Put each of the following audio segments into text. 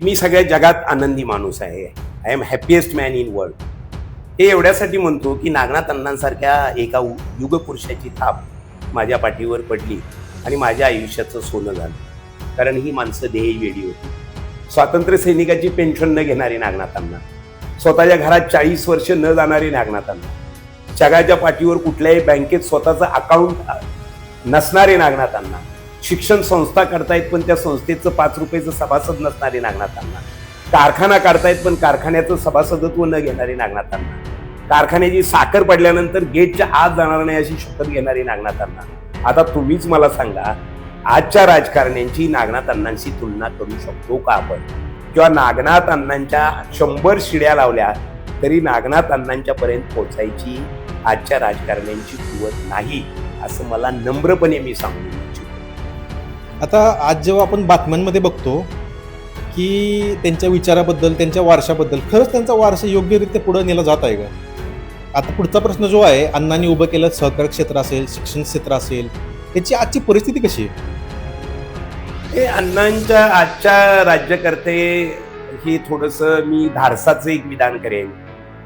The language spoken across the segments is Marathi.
मी सगळ्या जगात आनंदी माणूस आहे. I am happiest man in world. हे एवढ्यासाठी म्हणतो की नागनाथ अण्णांसारख्या एका युगपुरुषाची थाप माझ्या पाठीवर पडली आणि माझ्या आयुष्याचं सोनं झालं. कारण ही माणसं ध्येयवेडी होती. स्वातंत्र्य सैनिकाची पेन्शन न घेणारे नागनाथ अण्णा, स्वतःच्या घरात 40 वर्ष न जाणारे नागनाथ अण्णा, जगाच्या पाठीवर कुठल्याही बँकेत स्वतःचं अकाउंट नसणारे नागनाथ अण्णा, शिक्षण संस्था करतायत पण त्या संस्थेचं 5 रुपयाचं सभासद नसणारे नागनाथ अण्णा, कारखाना काढतायत पण कारखान्याचं सभासदत्व न घेणारे नागनाथ अण्णा, कारखान्याची साखर पडल्यानंतर गेटच्या आत जाणार नाही अशी शपथ घेणारे नागनाथ अण्णा. आता तुम्हीच मला सांगा, आजच्या राजकारण्यांची नागनाथ अण्णांशी तुलना करू शकतो का आपण? किंवा नागनाथ अण्णांच्या 100 शिड्या लावल्या तरी नागनाथ अण्णांच्या पर्यंत पोहोचायची आजच्या राजकारण्यांची कुवत नाही, असं मला नम्रपणे मी सांगू इच्छितो. आता आज जेव्हा आपण बातम्यांमध्ये बघतो की त्यांच्या विचाराबद्दल, त्यांच्या वारशाबद्दल, खरंच त्यांचा वारसा योग्यरित्या पुढे नेला जात आहे का? आता पुढचा प्रश्न जो आहे, अण्णांनी उभं केलं सहकार क्षेत्र असेल, शिक्षण क्षेत्र असेल, त्याची आजची परिस्थिती कशी आहे? हे अण्णांच्या आजच्या राज्यकर्ते हे थोडंसं मी धाडसाचं एक विधान करेन.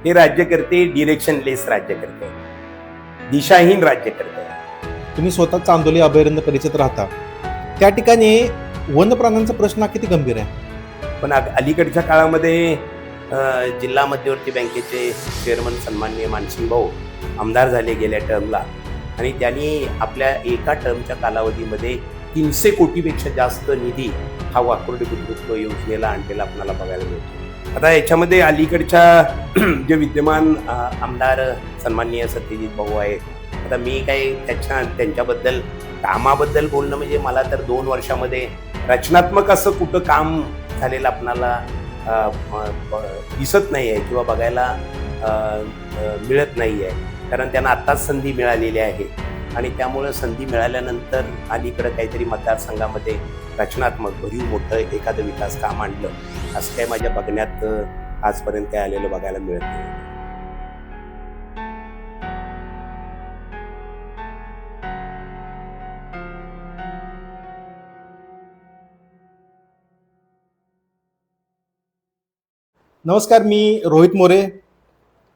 हे राज्यकर्ते डिरेक्शनलेस राज्यकर्ते, दिशाहीन राज्यकर्ते. तुम्ही स्वतः चांदोली अभयारण्य परिसरात राहता, त्या ठिकाणी वन्यप्राण्यांचा प्रश्न किती गंभीर आहे? पण अलीकडच्या काळामध्ये जिल्हा मध्यवर्ती बँकेचे चेअरमन सन्माननीय मानसिंग भाऊ आमदार झाले गेल्या टर्मला, आणि त्यांनी आपल्या एका टर्मच्या कालावधीमध्ये 300 कोटीपेक्षा जास्त निधी हा वाकुर्डी बुद्रुक योजनेला आणलेला आपल्याला बघायला मिळतो. आता याच्यामध्ये अलीकडच्या जे विद्यमान आमदार सन्माननीय सत्यजित भाऊ आहेत, आता मी काही त्यांच्याबद्दल कामाबद्दल बोलणं म्हणजे मला तर 2 वर्षामध्ये रचनात्मक असं कुठं काम झालेलं आपणाला दिसत नाही आहे किंवा बघायला मिळत नाही आहे. कारण त्यांना आत्ताच संधी मिळालेली आहे आणि त्यामुळं संधी मिळाल्यानंतर अलीकडं काहीतरी मतदारसंघामध्ये रचनात्मक भरीव मोठं एखादं विकास काम आणलं असं काय माझ्या बघण्यात आजपर्यंत काय आलेलं बघायला मिळत नाही. नमस्कार, मी रोहित मोरे.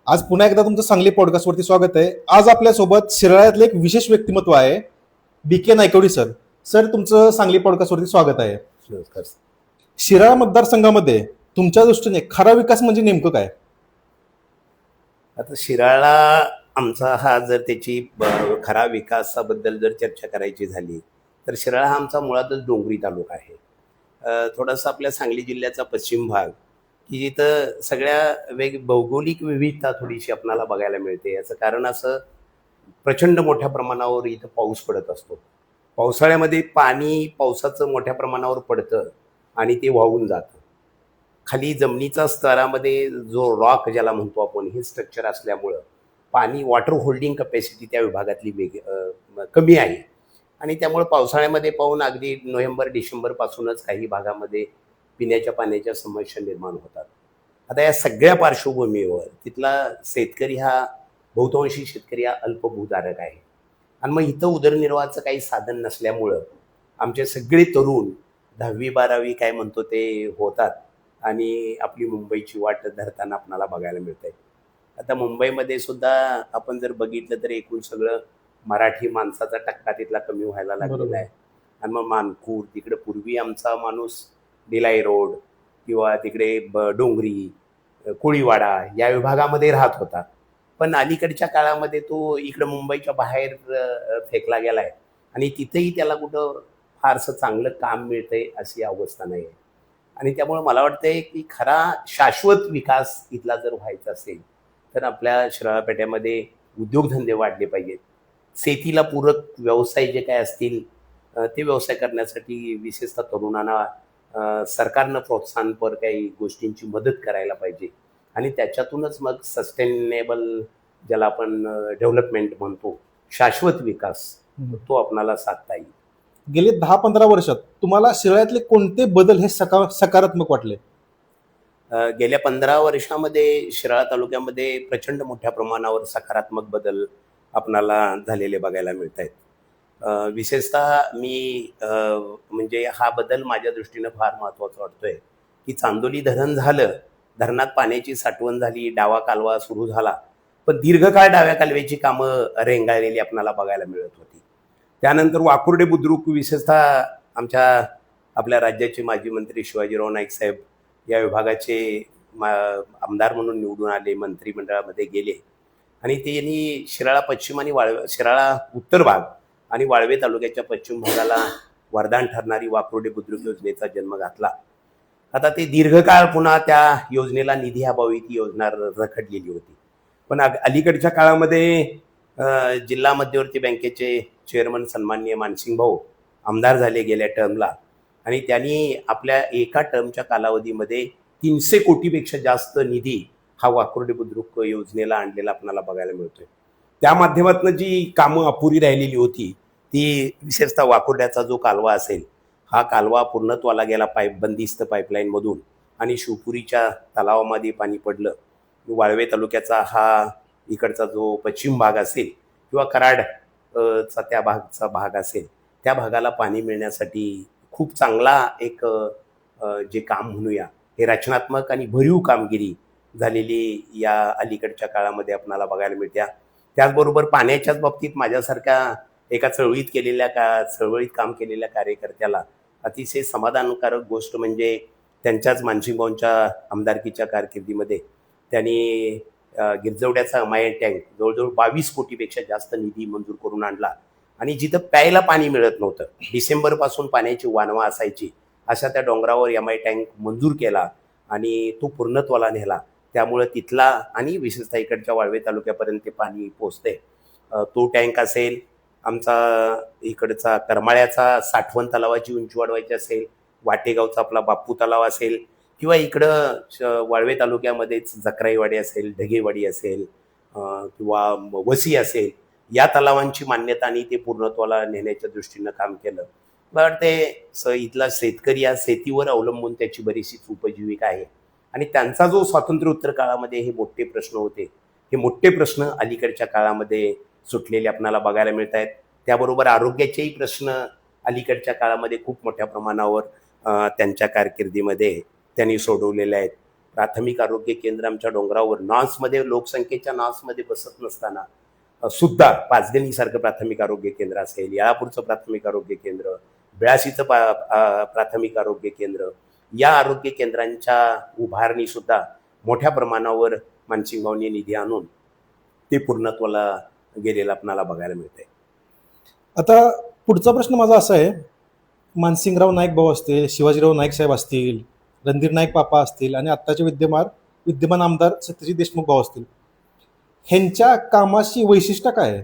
आज पुन्हा एकदा तुमचं सांगली पॉडकास्टवरती स्वागत आहे. आज आपल्यासोबत शिराळ्यातले एक विशेष व्यक्तिमत्व आहे, BK नायकवडी सर. सर, तुमचं सांगली पॉडकास्टवरती स्वागत आहे. नमस्कार. शिराळा मतदारसंघामध्ये तुमच्या दृष्टीने खरा विकास म्हणजे नेमकं काय? आता शिराळा आमचा हा जर त्याची खरा विकासाबद्दल जर चर्चा करायची झाली तर शिराळा हा आमचा मुळातच डोंगरी तालुका आहे. थोडासा आपल्या सांगली जिल्ह्याचा पश्चिम भाग की जिथं सगळ्या भौगोलिक विविधता थोडीशी आपल्याला बघायला मिळते. याचं कारण असं, प्रचंड मोठ्या प्रमाणावर इथं पाऊस पडत असतो. पावसाळ्यामध्ये पाणी पावसाचं मोठ्या प्रमाणावर पडतं आणि ते वाहून जातं. खाली जमिनीचा स्तरामध्ये जो रॉक ज्याला म्हणतो आपण, हे स्ट्रक्चर असल्यामुळं पाणी वॉटर होल्डिंग कपॅसिटी त्या विभागातली कमी आहे आणि त्यामुळे पावसाळ्यामध्ये पाहून अगदी नोव्हेंबर डिसेंबरपासूनच काही भागामध्ये पिण्याच्या पाण्याच्या समस्या निर्माण होतात. आता या सगळ्या पार्श्वभूमीवर तिथला शेतकरी हा बहुतांशी शेतकरी हा अल्पभूधारक आहे आणि मग इथं उदरनिर्वाहाचं काही साधन नसल्यामुळं आमचे सगळे तरुण 10वी 12वी काय म्हणतो ते होतात आणि आपली मुंबईची वाट धरताना आपल्याला बघायला मिळतंय. आता मुंबईमध्ये सुद्धा आपण जर बघितलं तर एकूण सगळं मराठी माणसाचा टक्का तिथला कमी व्हायला लागलेला आहे. आणि मग मानखूर तिकडे पूर्वी आमचा माणूस दिलाई रोड किंवा तिकडे डोंगरी, कोळीवाडा या विभागामध्ये राहत होता, पण अलीकडच्या काळामध्ये तो इकडं मुंबईच्या बाहेर फेकला गेला आहे आणि तिथेही त्याला कुठं फारसं चांगलं काम मिळतंय अशी अवस्था नाही आहे. आणि त्यामुळे मला वाटतंय की खरा शाश्वत विकास इथला जर व्हायचा असेल तर आपल्या शिराळा पेठ्यामध्ये उद्योगधंदे वाढले पाहिजेत. शेतीला पूरक व्यवसाय जे काय असतील ते व्यवसाय करण्यासाठी विशेषतः तरुणांना सरकारनं प्रोत्साहनपर काही गोष्टींची मदत करायला पाहिजे आणि त्याच्यातूनच मग सस्टेनेबल ज्याला आपण डेव्हलपमेंट म्हणतो, शाश्वत विकास, तो आपणाला साधता येईल. गेले 10-15 वर्षात तुम्हाला शिराळ्यातले कोणते बदल हे सकारात्मक वाटले? गेल्या 15 वर्षामध्ये शिराळा तालुक्यामध्ये प्रचंड मोठ्या प्रमाणावर सकारात्मक बदल आपणाला झालेले बघायला मिळत आहेत. विशेषतः मी म्हणजे हा बदल माझ्या दृष्टीनं फार महत्त्वाचा वाटतोय की चांदोली धरण झालं, धरणात पाण्याची साठवण झाली, डावा कालवा सुरू झाला, पण दीर्घकाळ डाव्या कालव्याची कामं रेंगाळलेली आपल्याला बघायला मिळत होती. त्यानंतर वाकुर्डे बुद्रुक, विशेषतः आपल्या राज्याचे माजी मंत्री शिवाजीराव नाईक साहेब या विभागाचे आमदार म्हणून निवडून आले, मंत्रिमंडळामध्ये गेले आणि त्यांनी शिराळा पश्चिम आणि शिराळा उत्तर भाग आणि वाळवे तालुक्याच्या पश्चिम भागाला वरदान ठरणारी वाकुर्डे बुद्रुक योजनेचा जन्म घातला. आता ते दीर्घकाळ पुन्हा त्या योजनेला निधी अभावी ती योजना रखडलेली होती. पण अलीकडच्या काळामध्ये जिल्हा मध्यवर्ती बँकेचे चेअरमन सन्माननीय मानसिंग भाऊ आमदार झाले गेल्या टर्मला आणि त्यांनी आपल्या एका टर्मच्या कालावधीमध्ये 300 कोटीपेक्षा जास्त निधी हा वाकुर्डे बुद्रुक योजनेला आणलेला आपल्याला बघायला मिळतोय. त्या माध्यमातून जी कामं अपुरी राहिलेली होती ती विशेषतः वाकुर्ड्याचा जो कालवा असेल, हा कालवा पूर्णत्वाला गेला बंदिस्त पाईपलाईनमधून आणि शिवपुरीच्या तलावामध्ये पाणी पडलं. वाळवे तालुक्याचा हा इकडचा जो पश्चिम भाग असेल किंवा कराड चा त्या भाग असेल, त्या भागाला पाणी मिळण्यासाठी खूप चांगला एक जे काम म्हणूया हे रचनात्मक आणि भरीव कामगिरी झालेली या अलीकडच्या काळामध्ये आपल्याला बघायला मिळत्या. त्याचबरोबर पाण्याच्याच बाबतीत माझ्यासारख्या एका चळवळीत काम केलेल्या कार्यकर्त्याला अतिशय समाधानकारक गोष्ट म्हणजे त्यांच्याच मानसिंग भाऊंच्या आमदारकीच्या कारकिर्दीमध्ये त्यांनी गिरजवड्याचा MIN टँक जवळजवळ 22 कोटीपेक्षा जास्त निधी मंजूर करून आणला आणि जिथं प्यायला पाणी मिळत नव्हतं, डिसेंबरपासून पाण्याची वानवा असायची, अशा त्या डोंगरावर MI टँक मंजूर केला आणि तो पूर्णत्वाला नेला. त्यामुळं तिथला आणि विशेषतः इकडच्या वाळवे तालुक्यापर्यंत ते पाणी पोचते. तो टँक असेल, आमचा इकडचा करमाळ्याचा साठवण तलावाची उंची वाढवायची असेल, वाटेगावचा आपला बाप्पू तलाव असेल किंवा इकडं वाळवे तालुक्यामध्येच जकराईवाडी असेल, ढगेवाडी असेल किंवा वसी असेल, या तलावांची मान्यता आणि ते पूर्णत्वाला नेण्याच्या दृष्टीनं काम केलं. मला वाटते इथला शेतकरी या शेतीवर अवलंबून त्याची बरीचशी उपजीविका आहे आणि त्यांचा जो स्वातंत्र्योत्तर काळामध्ये हे मोठे प्रश्न होते, हे मोठे प्रश्न अलीकडच्या काळामध्ये सुटलेले आपल्याला बघायला मिळत आहेत. त्याबरोबर आरोग्याचेही प्रश्न अलीकडच्या काळामध्ये खूप मोठ्या प्रमाणावर त्यांच्या कारकिर्दीमध्ये त्यांनी सोडवलेले आहेत. प्राथमिक आरोग्य केंद्र आमच्या डोंगरावर लोकसंख्येच्या नॉर्म्समध्ये बसत नसताना सुद्धा पाचगणीसारखं प्राथमिक आरोग्य केंद्र असेल, याळापूरचं प्राथमिक आरोग्य केंद्र, बेळाशीचं प्राथमिक आरोग्य केंद्र, या आरोग्य केंद्रांच्या उभारणी सुद्धा मोठ्या प्रमाणावर मानसिंग भाऊंनी निधी आणून ते पूर्णत्वाला गेलेलं आपल्याला बघायला मिळतंय. आता पुढचा प्रश्न माझा असा आहे, मानसिंगराव नाईक भाऊ असतील, शिवाजीराव नाईक साहेब असतील, रणधीर नाईक पापा असतील आणि आत्ताचे विद्यमान आमदार सत्यजित देशमुख भाऊ असतील, ह्यांच्या कामाची वैशिष्ट्य काय आहे?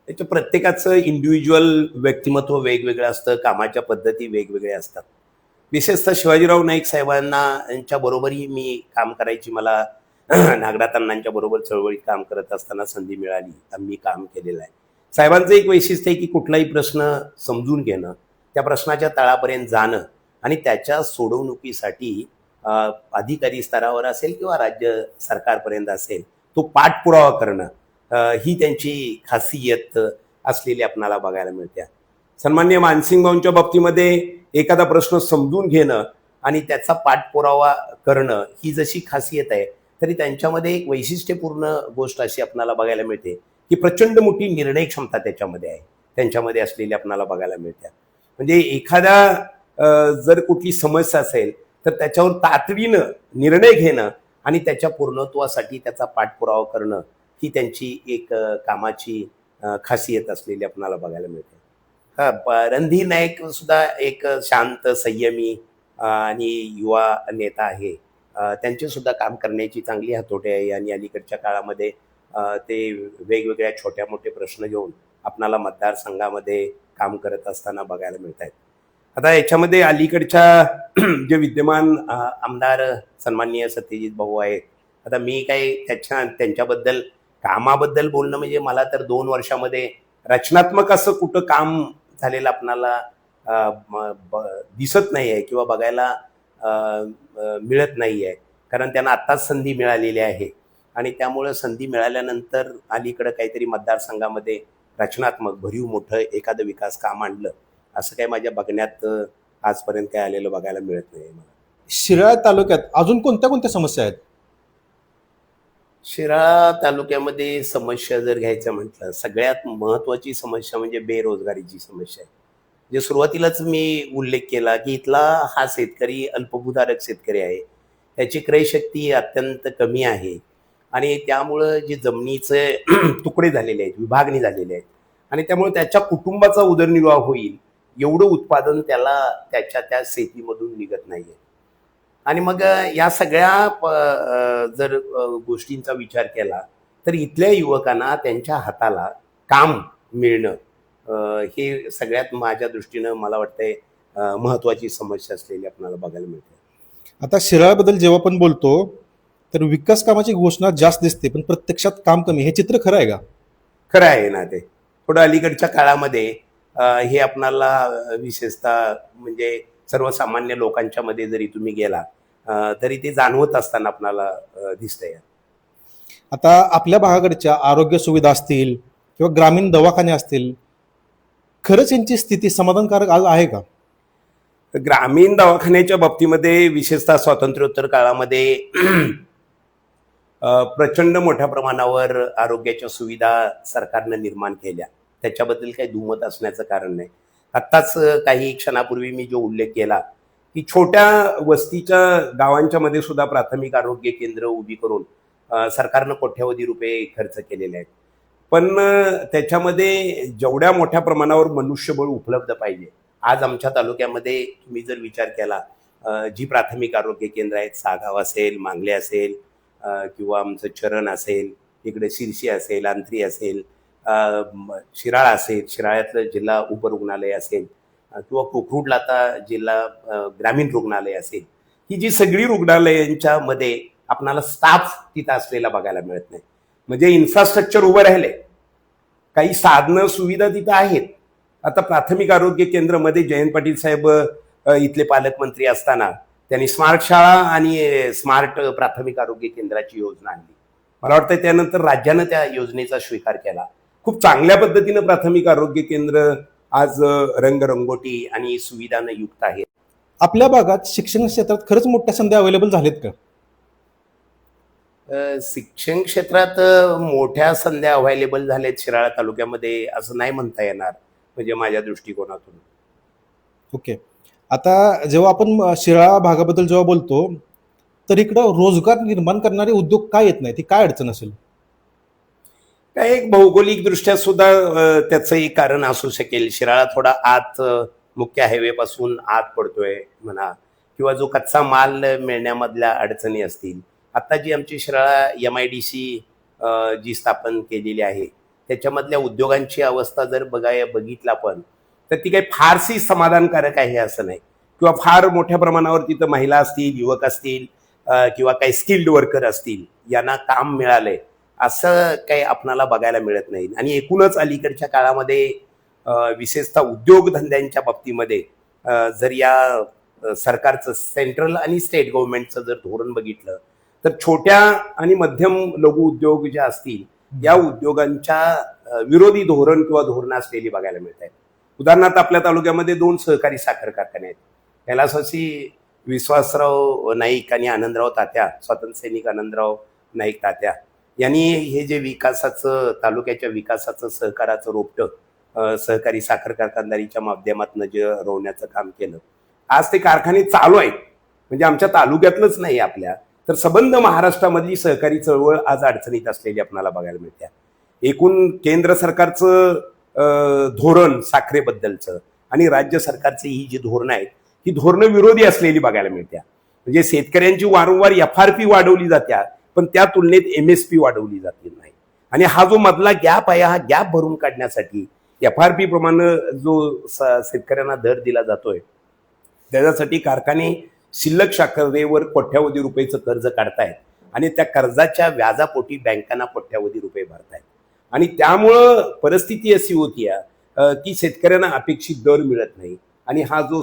त्याच्या प्रत्येकाचं इंडिव्हिज्युअल व्यक्तिमत्व वेगवेगळं असतं, कामाच्या पद्धती वेगवेगळ्या असतात. विशेषतः शिवाजीराव नाईक साहेबांना यांच्या बरोबरही मी काम करायची मला नागरातांनांच्या बरोबर चळवळीत काम करत असताना संधी मिळाली, मी काम केलेलं आहे. साहेबांचं एक वैशिष्ट्य आहे की कुठलाही प्रश्न समजून घेणं, त्या प्रश्नाच्या तळापर्यंत जाणं आणि त्याच्या सोडवणुकीसाठी अधिकारी स्तरावर असेल किंवा राज्य सरकारपर्यंत असेल तो पाठपुरावा करणं, ही त्यांची खासियत असलेली आपणाला बघायला मिळते. सन्माननीय मानसिंग भाऊंच्या बाबतीमध्ये एखादा प्रश्न समजून घेणं आणि त्याचा पाठपुरावा करणं ही जशी खासियत आहे, तरी त्यांच्यामध्ये एक वैशिष्ट्यपूर्ण गोष्ट अशी आपणाला बघायला मिळते की प्रचंड मोठी निर्णय क्षमता त्याच्यामध्ये आहे, त्यांच्यामध्ये असलेली आपणाला बघायला मिळते. म्हणजे एखादा जर कुठली समस्या असेल तर त्याच्यावर तातडीनं निर्णय घेणं आणि त्याच्या पूर्णत्वासाठी त्याचा पाठपुरावा करणं ही त्यांची एक कामाची खासियत असलेली आपल्याला बघायला मिळते. रणधीर नाईक सुद्धा एक शांत, संयमी आणि युवा नेता आहे. त्यांचे सुद्धा काम करण्याची चांगली हातोटी आहे आणि अलीकडच्या काळामध्ये ते वेगवेगळ्या छोट्या मोठे प्रश्न घेऊन आपणाला मतदारसंघामध्ये काम करत असताना बघायला मिळत आहेत. आता याच्यामध्ये अलीकडच्या जे विद्यमान आमदार सन्माननीय सत्यजित भाऊ आहेत, आता मी काही त्यांच्याबद्दल कामाबद्दल बोलणं म्हणजे मला तर 2 वर्षामध्ये रचनात्मक असं कुठं काम झालेलं आपणाला दिसत नाही आहे किंवा बघायला मिळत नाही आहे, कारण त्यांना आत्ताच संधी मिळालेली आहे आणि त्यामुळं संधी मिळाल्यानंतर अलीकडं काहीतरी मतदारसंघामध्ये रचनात्मक भरीव मोठं एखादं विकास काम आणलं असं काही माझ्या बघण्यात आजपर्यंत काय आलेलं बघायला मिळत नाही मला. शिराळा तालुक्यात अजून कोणत्या कोणत्या समस्या आहेत? शिराळा तालुक्यामध्ये समस्या जर घ्यायचं म्हटलं, सगळ्यात महत्त्वाची समस्या म्हणजे बेरोजगारीची समस्या आहे. जे सुरुवातीलाच मी उल्लेख केला की इथला हा शेतकरी अल्पभूधारक शेतकरी आहे. त्याची क्रयशक्ती अत्यंत कमी आहे आणि त्यामुळं जे जमिनीचे तुकडे झालेले आहेत, विभागणी झालेली आहेत आणि त्यामुळे त्याच्या कुटुंबाचा उदरनिर्वाह होईल एवढं उत्पादन त्याला त्याच्या त्या शेतीमधून निघत नाहीये. आणि मग या सगळ्या जर गोष्टींचा विचार केला तर इथल्या युवकांना त्यांच्या हाताला काम मिळणं हे सगळ्यात माझ्या दृष्टीनं मला वाटतंय महत्त्वाची समस्या असलेली आपल्याला बघायला मिळते. आता शिराळाबद्दल जेव्हा आपण बोलतो तर विकास कामाची घोषणा जास्त दिसते पण प्रत्यक्षात काम कमी, हे चित्र खरं आहे का? खरं आहे ना ते. थोडं अलीकडच्या काळामध्ये हे आपणाला विशेषतः म्हणजे सर्वसामान्य लोकांच्या मध्ये जरी तुम्ही गेला तरी ते जाणवत असताना आपणाला दिसतंय. आता आपल्या भागाकडच्या आरोग्य सुविधा असतील किंवा ग्रामीण दवाखाने असतील, खरंच यांची स्थिती समाधानकारक आज आहे का? ग्रामीण दवाखान्याच्या बाबतीमध्ये विशेषतः स्वातंत्र्योत्तर काळामध्ये प्रचंड मोठ्या प्रमाणावर आरोग्याच्या सुविधा सरकारनं निर्माण केल्या, त्याच्याबद्दल काही दुमत असण्याचं कारण नाही. आत्ताच काही क्षणापूर्वी मी जो उल्लेख केला की छोट्या वस्तीच्या गावांच्या मध्ये सुद्धा प्राथमिक आरोग्य केंद्र उभी करून सरकारनं कोट्यवधी रुपये खर्च केलेले आहेत. पण त्याच्यामध्ये जेवढ्या मोठ्या प्रमाणावर मनुष्यबळ उपलब्ध पाहिजे, आज आमच्या तालुक्यामध्ये तुम्ही जर विचार केला जी प्राथमिक आरोग्य केंद्र आहेत, सागाव असेल, मांगले असेल किंवा आमचं चरण असेल, इकडे शिरशी असेल, अंत्री असेल, शिराळा असेल, शिराळ्यातलं जिल्हा उपरुग्णालय असेल किंवा कोकरूडला आता जिल्हा ग्रामीण रुग्णालय असेल, ही जी सगळी रुग्णालयांच्या मध्ये आपणाला स्टाफ तिथं असलेला बघायला मिळत नाही. म्हणजे इन्फ्रास्ट्रक्चर उभं राहिले, काही साधनं सुविधा तिथं आहेत. आता प्राथमिक आरोग्य केंद्रामध्ये जयंत पाटील साहेब इथले पालकमंत्री असताना त्यांनी स्मार्ट शाळा आणि स्मार्ट प्राथमिक आरोग्य केंद्राची योजना आणली. मला वाटतं त्यानंतर राज्यानं त्या योजनेचा स्वीकार केला. खूप चांगल्या पद्धतीनं प्राथमिक आरोग्य केंद्र आज रंगरंगोटी आणि सुविधानं युक्त आहे. आपल्या भागात शिक्षण क्षेत्रात खरंच मोठ्या संधी अवेलेबल झालेत का? शिक्षण क्षेत्रात मोठ्या संध्या अवेलेबल झाल्यात शिराळा तालुक्यामध्ये असं नाही म्हणता येणार, म्हणजे माझ्या दृष्टिकोनातून. ओके. आता जेव्हा आपण शिराळा भागाबद्दल जेव्हा बोलतो तर इकडं रोजगार निर्माण करणारे उद्योग काय येत नाही, ती काय अडचण असेल? काय एक भौगोलिक दृष्ट्या सुद्धा त्याचं एक कारण असू शकेल. शिराळा थोडा आत मुख्य हायवे पासून आत पडतोय म्हणा, किंवा जो कच्चा माल मिळण्यामधल्या अडचणी असतील. आता जी आमची शिराळा MIDC जी स्थापन केलेली आहे त्याच्यामधल्या उद्योगांची अवस्था जर बघितला पण तर ती काही फारशी समाधानकारक आहे असं नाही, किंवा फार मोठ्या प्रमाणावर तिथं महिला असतील, युवक असतील किंवा काही स्किल्ड वर्कर असतील यांना काम मिळालंय असं काही आपणाला बघायला मिळत नाही. आणि एकूणच अलीकडच्या काळामध्ये विशेषतः उद्योगधंद्यांच्या बाबतीमध्ये जर या सरकारचं सेंट्रल आणि स्टेट गव्हर्नमेंटचं जर धोरण बघितलं तर छोट्या आणि मध्यम लघु उद्योग ज्या असतील या उद्योगांच्या विरोधी धोरण किंवा धोरणं असलेली बघायला मिळत आहेत. उदाहरणार्थ आपल्या तालुक्यामध्ये 2 सहकारी साखर कारखाने आहेत. कैलासवासी विश्वासराव नाईक आणि आनंदराव तात्या, स्वातंत्र्य सैनिक आनंदराव नाईक तात्या यांनी हे जे विकासाचं, तालुक्याच्या विकासाचं सहकाराचं रोपटं सहकारी साखर कारखानदारीच्या माध्यमातून जे रोवण्याचं काम केलं. आज ते कारखाने चालू आहेत. म्हणजे आमच्या तालुक्यातलंच नाही, आपल्या तर सबंध महाराष्ट्रामधली सहकारी चळवळ आज अडचणीत असलेली आपल्याला बघायला मिळते. एकूण केंद्र सरकारचं धोरण साखरेबद्दलचं आणि राज्य सरकारची ही जी धोरणं आहेत ही धोरणं विरोधी असलेली बघायला मिळते. म्हणजे शेतकऱ्यांची वारंवार FRP वाढवली जात्या पण त्या तुलनेत MSP वाढवली जाते नाही. आणि हा जो मधला गॅप आहे, हा गॅप भरून काढण्यासाठी FRP प्रमाणे जो शेतकऱ्यांना दर दिला जातोय त्याच्यासाठी कारखाने शिल्लक साखरेवर कोट्यवधी रुपयाचं कर्ज काढतायत आणि त्या कर्जाच्या व्याजापोटी बँकांना कोट्यवधी रुपये भरतायत. आणि त्यामुळं परिस्थिती अशी होती की शेतकऱ्यांना अपेक्षित दर मिळत नाही. आणि हा जो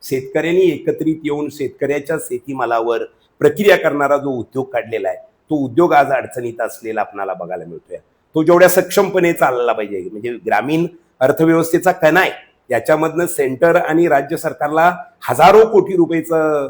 शेतकऱ्यांनी एकत्रित येऊन शेतकऱ्याच्या शेतीमालावर प्रक्रिया करणारा जो उद्योग काढलेला आहे तो उद्योग आज अडचणीत असलेला आपल्याला बघायला मिळतोय. तो जेवढ्या सक्षमपणे चालला पाहिजे, म्हणजे ग्रामीण अर्थव्यवस्थेचा कणा आहे याच्यामधनं सेंटर आणि राज्य सरकारला हजारो कोटी रुपयेचा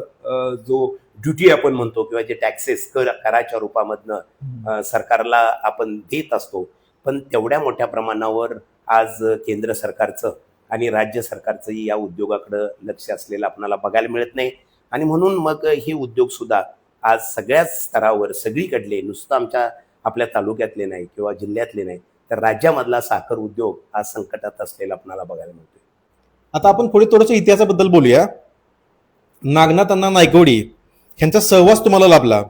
जो ड्युटी आपण म्हणतो किंवा जे टॅक्सेस कराच्या रूपामधनं सरकारला आपण देत असतो, पण तेवढ्या मोठ्या प्रमाणावर आज केंद्र सरकारचं आणि राज्य सरकारचंही या उद्योगाकडं लक्ष असलेलं आपल्याला बघायला मिळत नाही. आणि म्हणून मग हे उद्योग सुद्धा आज सगळ्याच स्तरावर सगळीकडले, नुसतं आपल्या तालुक्यातले नाही किंवा जिल्ह्यातले नाही, तर राज्यामधला साखर उद्योग आज संकटात असलेला आपल्याला बघायला मिळतोय. आता आपण पुढे थोडंसं इतिहासाबद्दल बोलूया. नागनाथ अण्णा नायकवडी ह्यांचा सहवास तुम्हाला लाभला,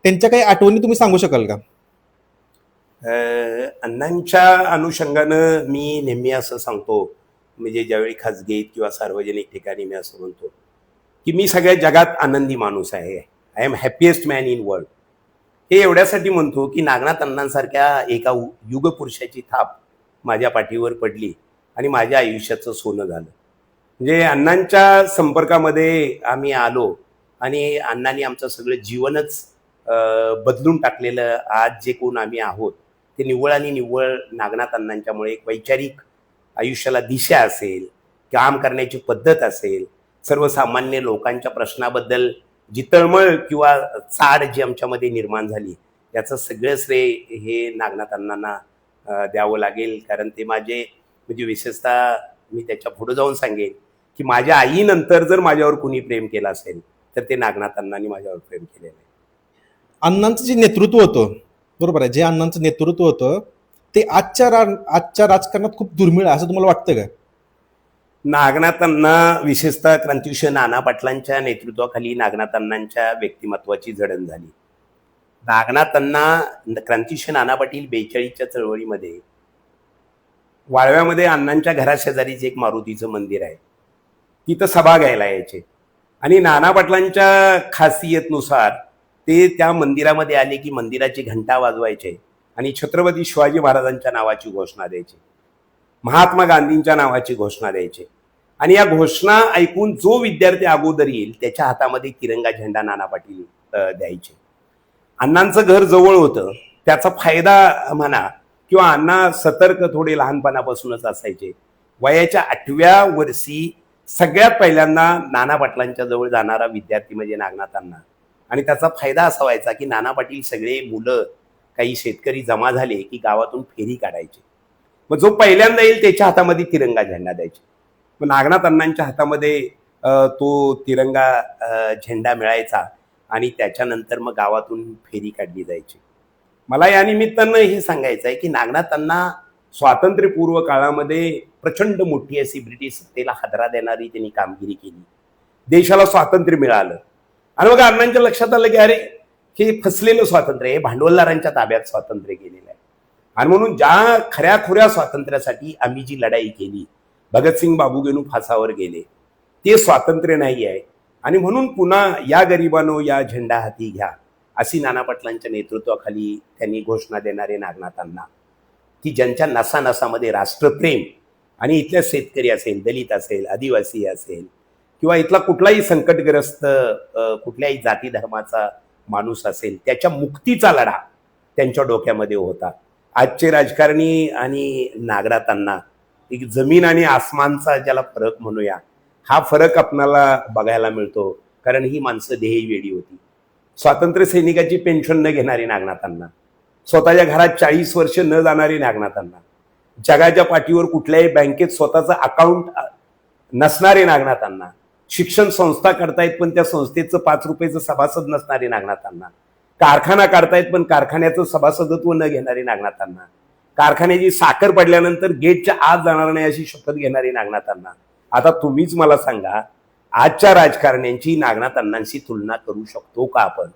त्यांच्या काही आठवणी तुम्ही सांगू शकाल का? अण्णांच्या अनुषंगानं मी नेहमी असं सांगतो, म्हणजे ज्यावेळी खाजगीत किंवा सार्वजनिक ठिकाणी मी असं म्हणतो की मी सगळ्या जगात आनंदी माणूस आहे. I am happiest man in world. हे एवढ्यासाठी म्हणतो की नागनाथ अण्णांसारख्या एका युगपुरुषाची थाप माझ्या पाठीवर पडली आणि माझ्या आयुष्याचं सोनं झालं. म्हणजे अण्णांच्या संपर्कामध्ये आम्ही आलो आणि अण्णांनी आमचं सगळं जीवनच बदलून टाकलेलं आज जे कोण आम्ही आहोत ते निव्वळ आणि निव्वळ नागनाथ अण्णांच्यामुळे. एक वैचारिक आयुष्याला दिशा असेल, काम करण्याची पद्धत असेल, सर्वसामान्य लोकांच्या प्रश्नाबद्दल जी तळमळ किंवा चाड जी आमच्यामध्ये निर्माण झाली, याचं सगळं श्रेय हे नागनाथ अण्णांना द्यावं लागेल. कारण ते माझे, म्हणजे विशेषतः मी त्याच्या पुढे जाऊन सांगेन की माझ्या आईनंतर जर माझ्यावर कुणी प्रेम केलं असेल तर ते नागनाथ अण्णांनी माझ्यावर प्रेम केलेलं आहे. अण्णांचं जे नेतृत्व होतं, बरोबर आहे, जे अण्णांचं नेतृत्व होतं ते आजच्या राजकारणात खूप दुर्मिळ आहे असं तुम्हाला वाटतं का? नागनाथ अण्णा, विशेषतः क्रांतिवीर नाना पाटलांच्या नेतृत्वाखाली नागनाथ अण्णांच्या व्यक्तिमत्वाची जडण झाली. नागनाथ अण्णा, क्रांतिवीर नाना पाटील 42च्या चळवळीमध्ये वाळव्यामध्ये अण्णांच्या घराशेजारीच एक मारुतीचं मंदिर आहे, तिथं सभा घ्यायला यायचे आणि नाना पाटलांच्या खासियतनुसार ते त्या मंदिरामध्ये आले की मंदिराची घंटा वाजवायचे आणि छत्रपती शिवाजी महाराजांच्या नावाची घोषणा द्यायची, महात्मा गांधींच्या नावाची घोषणा द्यायची. आणि या घोषणा ऐकून जो विद्यार्थी अगोदर येईल त्याच्या हातामध्ये तिरंगा झेंडा नाना पाटील द्यायचे. अण्णांचं घर जवळ होतं, त्याचा फायदा म्हणा किंवा अण्णा सतर्क थोडे लहानपणापासूनच असायचे. वयाच्या 8व्या वर्षी सगळ्यात पहिल्यांदा नाना पाटलांच्या जवळ जाणारा विद्यार्थी म्हणजे नागनाथ अण्णा. आणि त्याचा फायदा असा व्हायचा की नाना पाटील सगळे मुलं, काही शेतकरी जमा झाले की गावातून फेरी काढायचे. मग जो पहिल्यांदा येईल त्याच्या हातामध्ये तिरंगा झेंडा द्यायचे. मग नागनाथ अण्णांच्या हातामध्ये तो तिरंगा झेंडा मिळायचा आणि त्याच्यानंतर मग गावातून फेरी काढली जायची. मला या निमित्तानं हे सांगायचं आहे की नागनाथ अण्णा स्वातंत्र्यपूर्व काळामध्ये प्रचंड मोठी अशी ब्रिटिश सत्तेला हादरा देणारी त्यांनी कामगिरी केली. देशाला स्वातंत्र्य मिळालं आणि मग अण्णांच्या लक्षात आलं की अरे, हे फसलेलं स्वातंत्र्य, हे भांडवलदारांच्या ताब्यात स्वातंत्र्य गेलेलं आहे. आणि म्हणून ज्या खऱ्या स्वातंत्र्यासाठी आम्ही जी लढाई केली, भगतसिंग बाबूगेनू फासावर गेले, ते स्वातंत्र्य नाही आहे. आणि म्हणून पुन्हा या गरिबांनो या झेंडा हाती घ्या, अशी नाना पाटलांच्या नेतृत्वाखाली त्यांनी घोषणा देणारे नागनाथ अण्णा, की ज्यांच्या नसानसामध्ये राष्ट्रप्रेम आणि इथल्या शेतकरी असेल, दलित असेल, आदिवासी असेल किंवा इथला कुठलाही संकटग्रस्त कुठल्याही जाती धर्माचा माणूस असेल, त्याच्या मुक्तीचा लढा त्यांच्या डोक्यामध्ये होता. आजचे राजकारणी आणि नागनाथ अण्णा एक जमीन आणि आसमानचा ज्याला फरक म्हणूया, हा फरक आपणाला बघायला मिळतो. कारण ही माणसं ध्येयवेडी होती. स्वातंत्र्य सैनिकाची पेन्शन न घेणारी नागनाथ अण्णा, स्वतःच्या घरात 40 वर्ष न जाणारी नागनाथ अण्णा, जगाच्या पाठीवर कुठल्याही बँकेत स्वतःचं अकाउंट नसणारे नागनाथ अण्णा, शिक्षण संस्था करतायत पण त्या संस्थेचं 5 रुपयाचं सभासद नसणारे नागनाथ अण्णा, कारखाना काढतायत पण कारखान्याचं सभासदत्व न घेणारे नागनाथ अण्णा, कारखान्याची साखर पडल्यानंतर गेटच्या आत जाणार नाही अशी शपथ घेणारे नागनाथ अण्णा. आता तुम्हीच मला सांगा, आजच्या राजकारण्यांची नागनाथ अण्णांशी तुलना करू शकतो का आपण?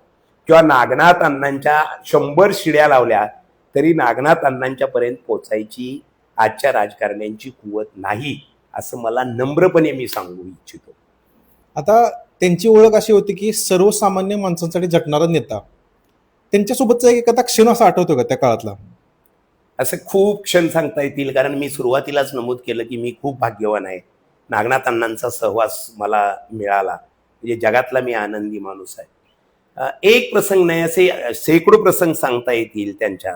किंवा नागनाथ अण्णांच्या 100 शिड्या लावल्या तरी नागनाथ अण्णांच्या पर्यंत पोचायची आजच्या राजकारण्यांची कुवत नाही, असं मला नम्रपणे मी सांगू इच्छितो. आता त्यांची ओळख अशी होती की सर्वसामान्य माणसांसाठी झटणारा नेता. त्यांच्यासोबतचा एखादा क्षण असा आठवतो का त्या काळातला? असे खूप क्षण सांगता येतील, कारण मी सुरुवातीलाच नमूद केलं की मी खूप भाग्यवान आहे. नागनाथ अण्णांचा सहवास मला मिळाला, म्हणजे जगातला मी आनंदी माणूस आहे. एक प्रसंग नाही, असे शेकडो प्रसंग सांगता येतील त्यांच्या,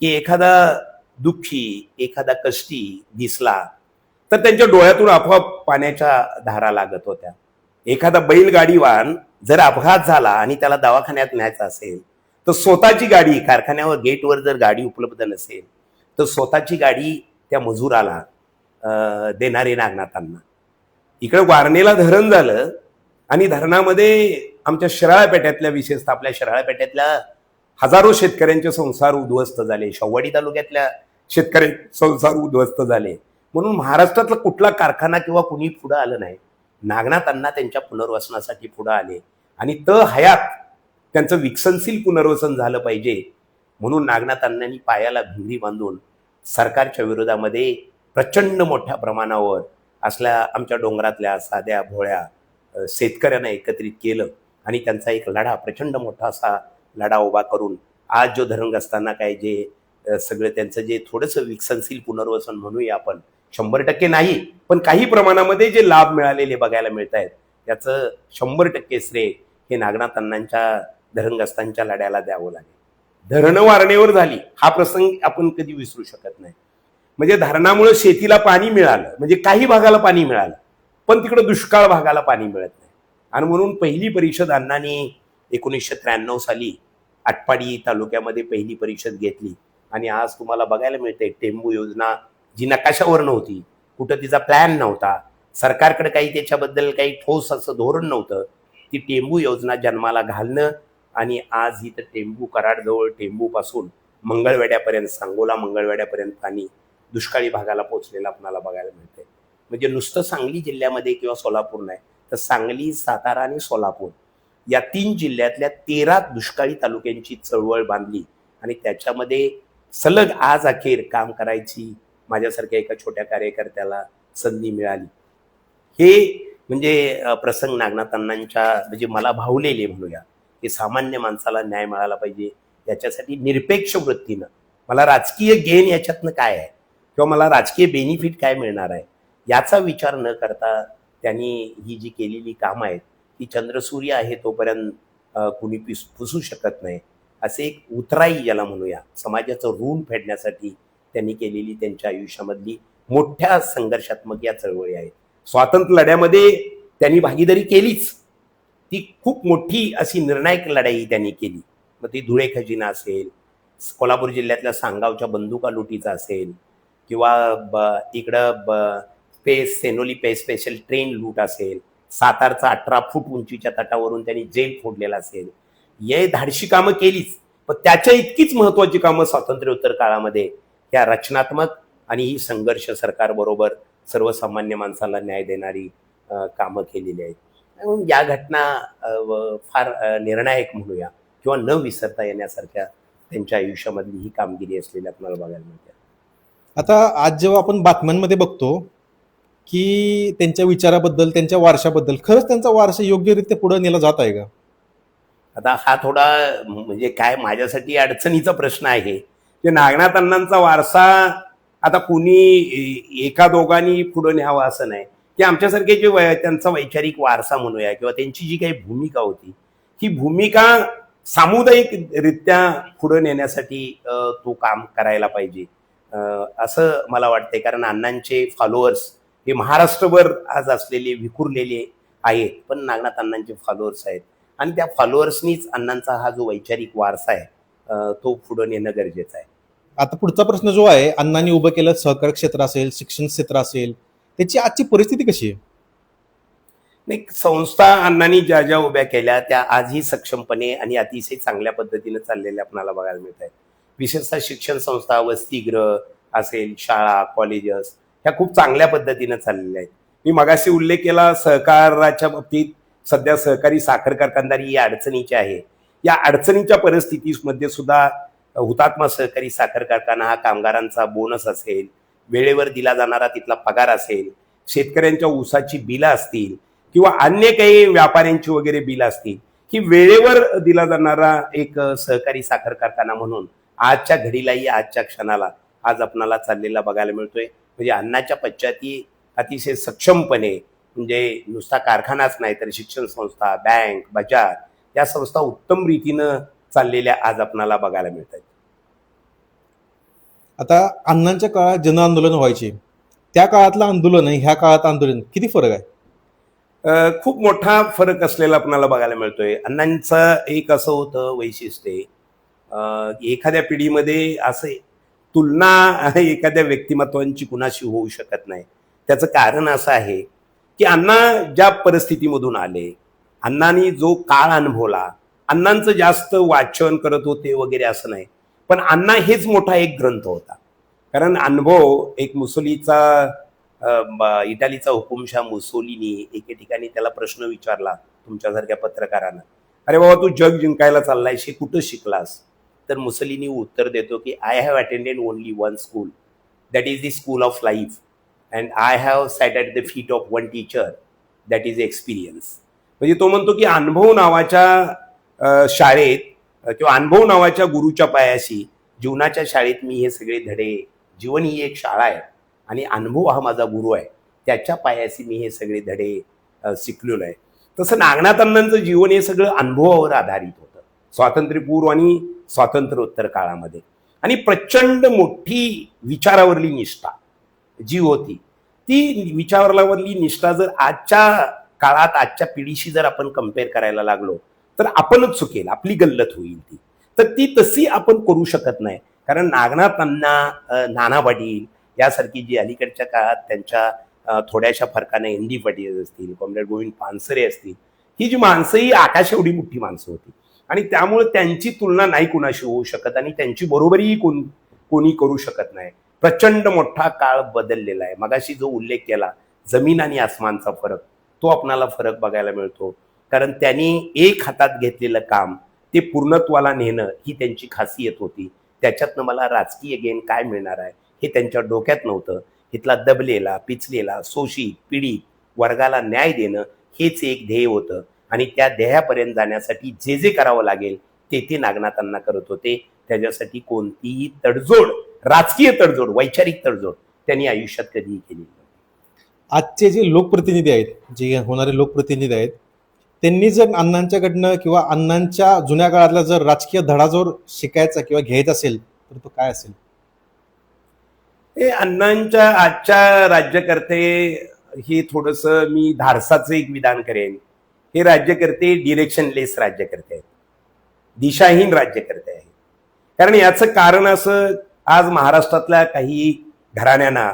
की एखादा दुःखी, एखादा कष्टी दिसला तर त्यांच्या डोळ्यातून आपोआप पाण्याच्या धारा लागत होत्या. एखादा बैलगाडीवान जर अपघात झाला आणि त्याला दवाखान्यात न्यायचा असेल तर स्वतःची गाडी, कारखान्यावर गेटवर जर गाडी उपलब्ध नसेल तर स्वतःची गाडी त्या मजुराला देणारे नागनाथांना. इकडे वारणेला धरण झालं आणि धरणामध्ये आमच्या शिराळा पेठ्यातल्या, विशेषतः आपल्या शिराळा पेठ्यातल्या हजारो शेतकऱ्यांचे संसार उद्ध्वस्त झाले. शेववाडी तालुक्यातल्या शेतकऱ्यांचे संसार उद्ध्वस्त झाले. म्हणून महाराष्ट्रातला कुठला कारखाना किंवा कुणी पुढं आलं नाही. नागनाथांना त्यांच्या पुनर्वसनासाठी पुढं आले आणि हयात त्यांचं विकसनशील पुनर्वसन झालं पाहिजे म्हणून नागनाथांनी पायाला भिंगरी बांधून सरकारच्या विरोधामध्ये प्रचंड मोठ्या प्रमाणावर असल्या आमच्या डोंगरातल्या साध्या भोळ्या शेतकऱ्यांना एकत्रित केलं आणि त्यांचा एक लढा, प्रचंड मोठा असा लढा उभा करून आज जो धरणग्रस्तांना काय जे सगळं त्यांचं जे थोडंसं विकसनशील पुनर्वसन म्हणूया आपण, 100% नाही पण काही प्रमाणामध्ये जे लाभ मिळालेले बघायला मिळत आहेत याचं 100% श्रेय हे नागनाथांच्या धरणग्रस्तांच्या लढ्याला द्यावं लागेल. धरणं वारणेवर झाली हा प्रसंग आपण कधी विसरू शकत नाही. म्हणजे धरणामुळे शेतीला पाणी मिळालं, म्हणजे काही भागाला पाणी मिळालं, पण तिकडं दुष्काळ भागाला पाणी मिळत नाही. आणि म्हणून पहिली परिषद अण्णांनी 1993 साली आटपाडी तालुक्यामध्ये पहिली परिषद घेतली आणि आज तुम्हाला बघायला मिळते टेंबू योजना जी नकाशावर नव्हती, कुठं तिचा प्लॅन नव्हता, सरकारकडे काही त्याच्याबद्दल काही ठोस असं धोरण नव्हतं, ती टेंबू योजना जन्माला घालणं आणि आज इथं टेंबू, कराडजवळ टेंबूपासून मंगळवेड्यापर्यंत, सांगोला मंगळवेड्यापर्यंत पाणी दुष्काळी भागाला पोहोचलेलं आपल्याला बघायला मिळतंय. म्हणजे नुसतं सांगली जिल्ह्यामध्ये किंवा सोलापूर नाही तर सांगली, सातारा आणि सोलापूर या 3 जिल्ह्यातल्या 13 दुष्काळी तालुक्यांची चळवळ बांधली आणि त्याच्यामध्ये सलग आज अखेर काम करायची माझ्यासारख्या एका छोट्या कार्यकर्त्याला संधी मिळाली. हे म्हणजे प्रसंग नागनाथांच्या म्हणजे मला भावलेले म्हणूया की सामान्य माणसाला न्याय मिळाला पाहिजे याच्यासाठी निरपेक्ष वृत्तीनं, मला राजकीय गेन याच्यातनं काय आहे किंवा मला राजकीय बेनिफिट काय मिळणार आहे याचा विचार न करता त्यांनी ही जी केलेली कामं आहेत ती चंद्रसूर्य आहे तोपर्यंत कुणी पुसू शकत नाही, असे एक उतराई ज्याला म्हणूया समाजाचं ऋण फेडण्यासाठी त्यांनी केलेली त्यांच्या आयुष्यामधली मोठ्या संघर्षात्मक या चळवळी आहेत. स्वातंत्र्य लढ्यामध्ये त्यांनी भागीदारी केलीच, ती खूप मोठी अशी निर्णायक लढाई त्यांनी केली. मग ती धुळे खजिना असेल, कोल्हापूर जिल्ह्यातल्या सांगावच्या बंदुका लुटीचा असेल किंवा इकडं सेनोली स्पेशल ट्रेन लूट असेल, सातारचा 18 फूट उंचीच्या तटावरून त्यांनी जेल फोडलेला असेल, हे धाडशी कामं केलीच. पण त्याच्या इतकीच महत्वाची कामं स्वातंत्र्योत्तर काळामध्ये ह्या रचनात्मक आणि ही संघर्ष सरकारबरोबर सर्वसामान्य माणसाला न्याय देणारी कामं केलेली आहेत. म्हणून या घटना फार निर्णायक म्हणूया किंवा न विसरता येण्यासारख्या त्यांच्या आयुष्यामधली ही कामगिरी असलेली आपल्याला बघायला मिळते. आता आज जेव्हा आपण बातम्यांमध्ये बघतो की त्यांच्या विचाराबद्दल, त्यांच्या वारशाबद्दल, खरंच त्यांचा वारसा योग्यरित्या पुढे नेला जात आहे का? आता हा थोडा म्हणजे काय माझ्यासाठी अडचणीचा प्रश्न आहे की नागनाथांचा वारसा आता कुणी एका दोघांनी पुढे न्यावा असं नाही की आमच्यासारखे जे त्यांचा वैचारिक वारसा म्हणूया किंवा त्यांची जी काही भूमिका होती ही भूमिका सामुदायिकरित्या पुढे नेण्यासाठी तो काम करायला पाहिजे असं मला वाटतंय. कारण अण्णांचे फॉलोअर्स हे महाराष्ट्रभर आज असलेले विखुरलेले आहेत, पण नागनाथ अण्णांचे फॉलोअर्स आहेत आणि त्या फॉलोअर्सनीच अण्णांचा हा जो वैचारिक वारसा आहे तो पुढे नेणं गरजेचं आहे. आता पुढचा प्रश्न जो आहे, अण्णांनी उभं केलं सहकार क्षेत्र असेल, शिक्षण क्षेत्र असेल, त्याची आजची परिस्थिती कशी आहे? नाही, संस्था अण्णांनी ज्या ज्या उभ्या केल्या त्या आजही सक्षमपणे आणि अतिशय चांगल्या पद्धतीने चाललेल्या आपल्याला बघायला मिळत आहेत. विशेषतः शिक्षण संस्था, वसतिगृह असेल, शाळा, कॉलेजेस ह्या खूप चांगल्या पद्धतीने चाललेल्या आहेत. मी मगाशी उल्लेख केला सहकाराच्या बाबतीत सध्या सहकारी साखर कारखानदारी या अडचणीची आहे. या अडचणीच्या परिस्थितीमध्ये सुद्धा हुतात्मा सहकारी साखर कारखाना हा कामगारांचा बोनस असेल, वेळेवर दिला जाणारा तिथला पगार असेल, शेतकऱ्यांच्या ऊसाची बिलं असतील किंवा अन्य काही व्यापाऱ्यांची वगैरे बिलं असतील, ही वेळेवर दिला जाणारा एक सहकारी साखर कारखाना म्हणून आजच्या घडीलाही, आजच्या क्षणाला आज आपणाला चाललेला बघायला मिळतोय. म्हणजे अण्णाच्या पश्चाती अतिशय सक्षमपणे म्हणजे नुसता कारखानाच नाही तर शिक्षण संस्था, बँक, बाजार या संस्था उत्तम रीतीनं चाललेल्या आज आपणाला बघायला मिळत आहेत. आता अण्णांच्या काळात जन आंदोलन व्हायचे, त्या काळातलं आंदोलन आहे ह्या काळात आंदोलन किती फरक आहे? खूप मोठा फरक असलेला आपल्याला बघायला मिळतोय. अण्णांचं एक असं होतं वैशिष्ट्य, एखाद्या पिढीमध्ये असे तुलना एखाद्या व्यक्तिमत्वांची कुणाशी होऊ शकत नाही. त्याचं कारण असं आहे की अण्णा ज्या परिस्थितीमधून आले, अण्णांनी जो काळ अनुभवला, अण्णांचं जास्त वाचन करत होते वगैरे असं नाही, पण अण्णा हेच मोठा एक ग्रंथ होता. कारण अनुभव एक मुसोलीचा इटालीचा हुकुमशाह मुसोलिनी एके ठिकाणी त्याला प्रश्न विचारला तुमच्यासारख्या पत्रकारानं, अरे बाबा तू जग जिंकायला चाललायस, हे कुठं शिकलास? तर मुसोलिनी उत्तर देतो की I have attended only one school, that is the school of life, and I have sat at the feet of one teacher, that is experience. म्हणजे तो म्हणतो की अनुभव नावाच्या शाळेत किंवा अनुभव नावाच्या गुरुच्या पायाशी, जीवनाच्या शाळेत मी हे सगळे धडे, जीवन ही एक शाळा आहे आणि अनुभव हा माझा गुरु आहे, त्याच्या पायाशी मी हे सगळे धडे शिकलेलो आहे. तसं नागनाथ अण्णांचं जीवन हे सगळं अनुभवावर आधारित होतं, स्वातंत्र्यपूर्व आणि स्वातंत्र्योत्तर काळामध्ये. आणि प्रचंड मोठी विचारावरली निष्ठा जी होती, ती विचारावरली निष्ठा जर आजच्या काळात आजच्या पिढीशी जर आपण कम्पेअर करायला लागलो तर आपणच चुकेल, आपली गल्लत होईल ती. तर ती तशी आपण करू शकत नाही. कारण नागनाथ अण्णा, नाना पाटील यासारखी जी अलीकडच्या काळात त्यांच्या थोड्याशा फरकाने एन डी पाटील असतील, कॉम्रेड गोविंद पानसरे असतील, ही जी माणसं ही आकाश एवढी मोठी माणसं होती आणि त्यामुळे त्यांची तुलना नाही कुणाशी होऊ शकत आणि त्यांची बरोबरीही कोणी करू शकत नाही. प्रचंड मोठा काळ बदललेला आहे. मगाशी जो उल्लेख केला जमीन आणि आसमानचा फरक, तो आपणाला फरक बघायला मिळतो. कारण त्यांनी एक हातात घेतलेलं काम ते पूर्णत्वाला नेणं ही त्यांची खासियत होती. त्याच्यातनं मला राजकीय गेन काय मिळणार आहे हे त्यांच्या डोक्यात नव्हतं. इथला दबलेला, पिचलेला, शोषित, पीडित वर्गाला न्याय देणं हेच एक ध्येय होतं आणि त्या ध्येयापर्यंत जाण्यासाठी जे जे करावं लागेल ते नागनाथांना करत होते. त्याच्यासाठी कोणतीही तडजोड, राजकीय तडजोड, वैचारिक तडजोड त्यांनी आयुष्यात कधीही केली नाही. आजचे जे लोकप्रतिनिधी आहेत, जे होणारे लोकप्रतिनिधी आहेत, त्यांनी जर अण्णांच्याकडनं किंवा अण्णांच्या जुन्या काळातला जर राजकीय धडा जर शिकायचा किंवा घ्यायचा असेल तर तो काय असेल? हे अण्णांच्या आजच्या राज्यकर्ते, हे थोडंसं मी धाडसाचं एक विधान करेन, हे राज्यकर्ते डिरेक्शनलेस राज्यकर्ते आहेत, दिशाहीन राज्यकर्ते आहेत. कारण याचं कारण असं, आज महाराष्ट्रातल्या काही घराण्यांना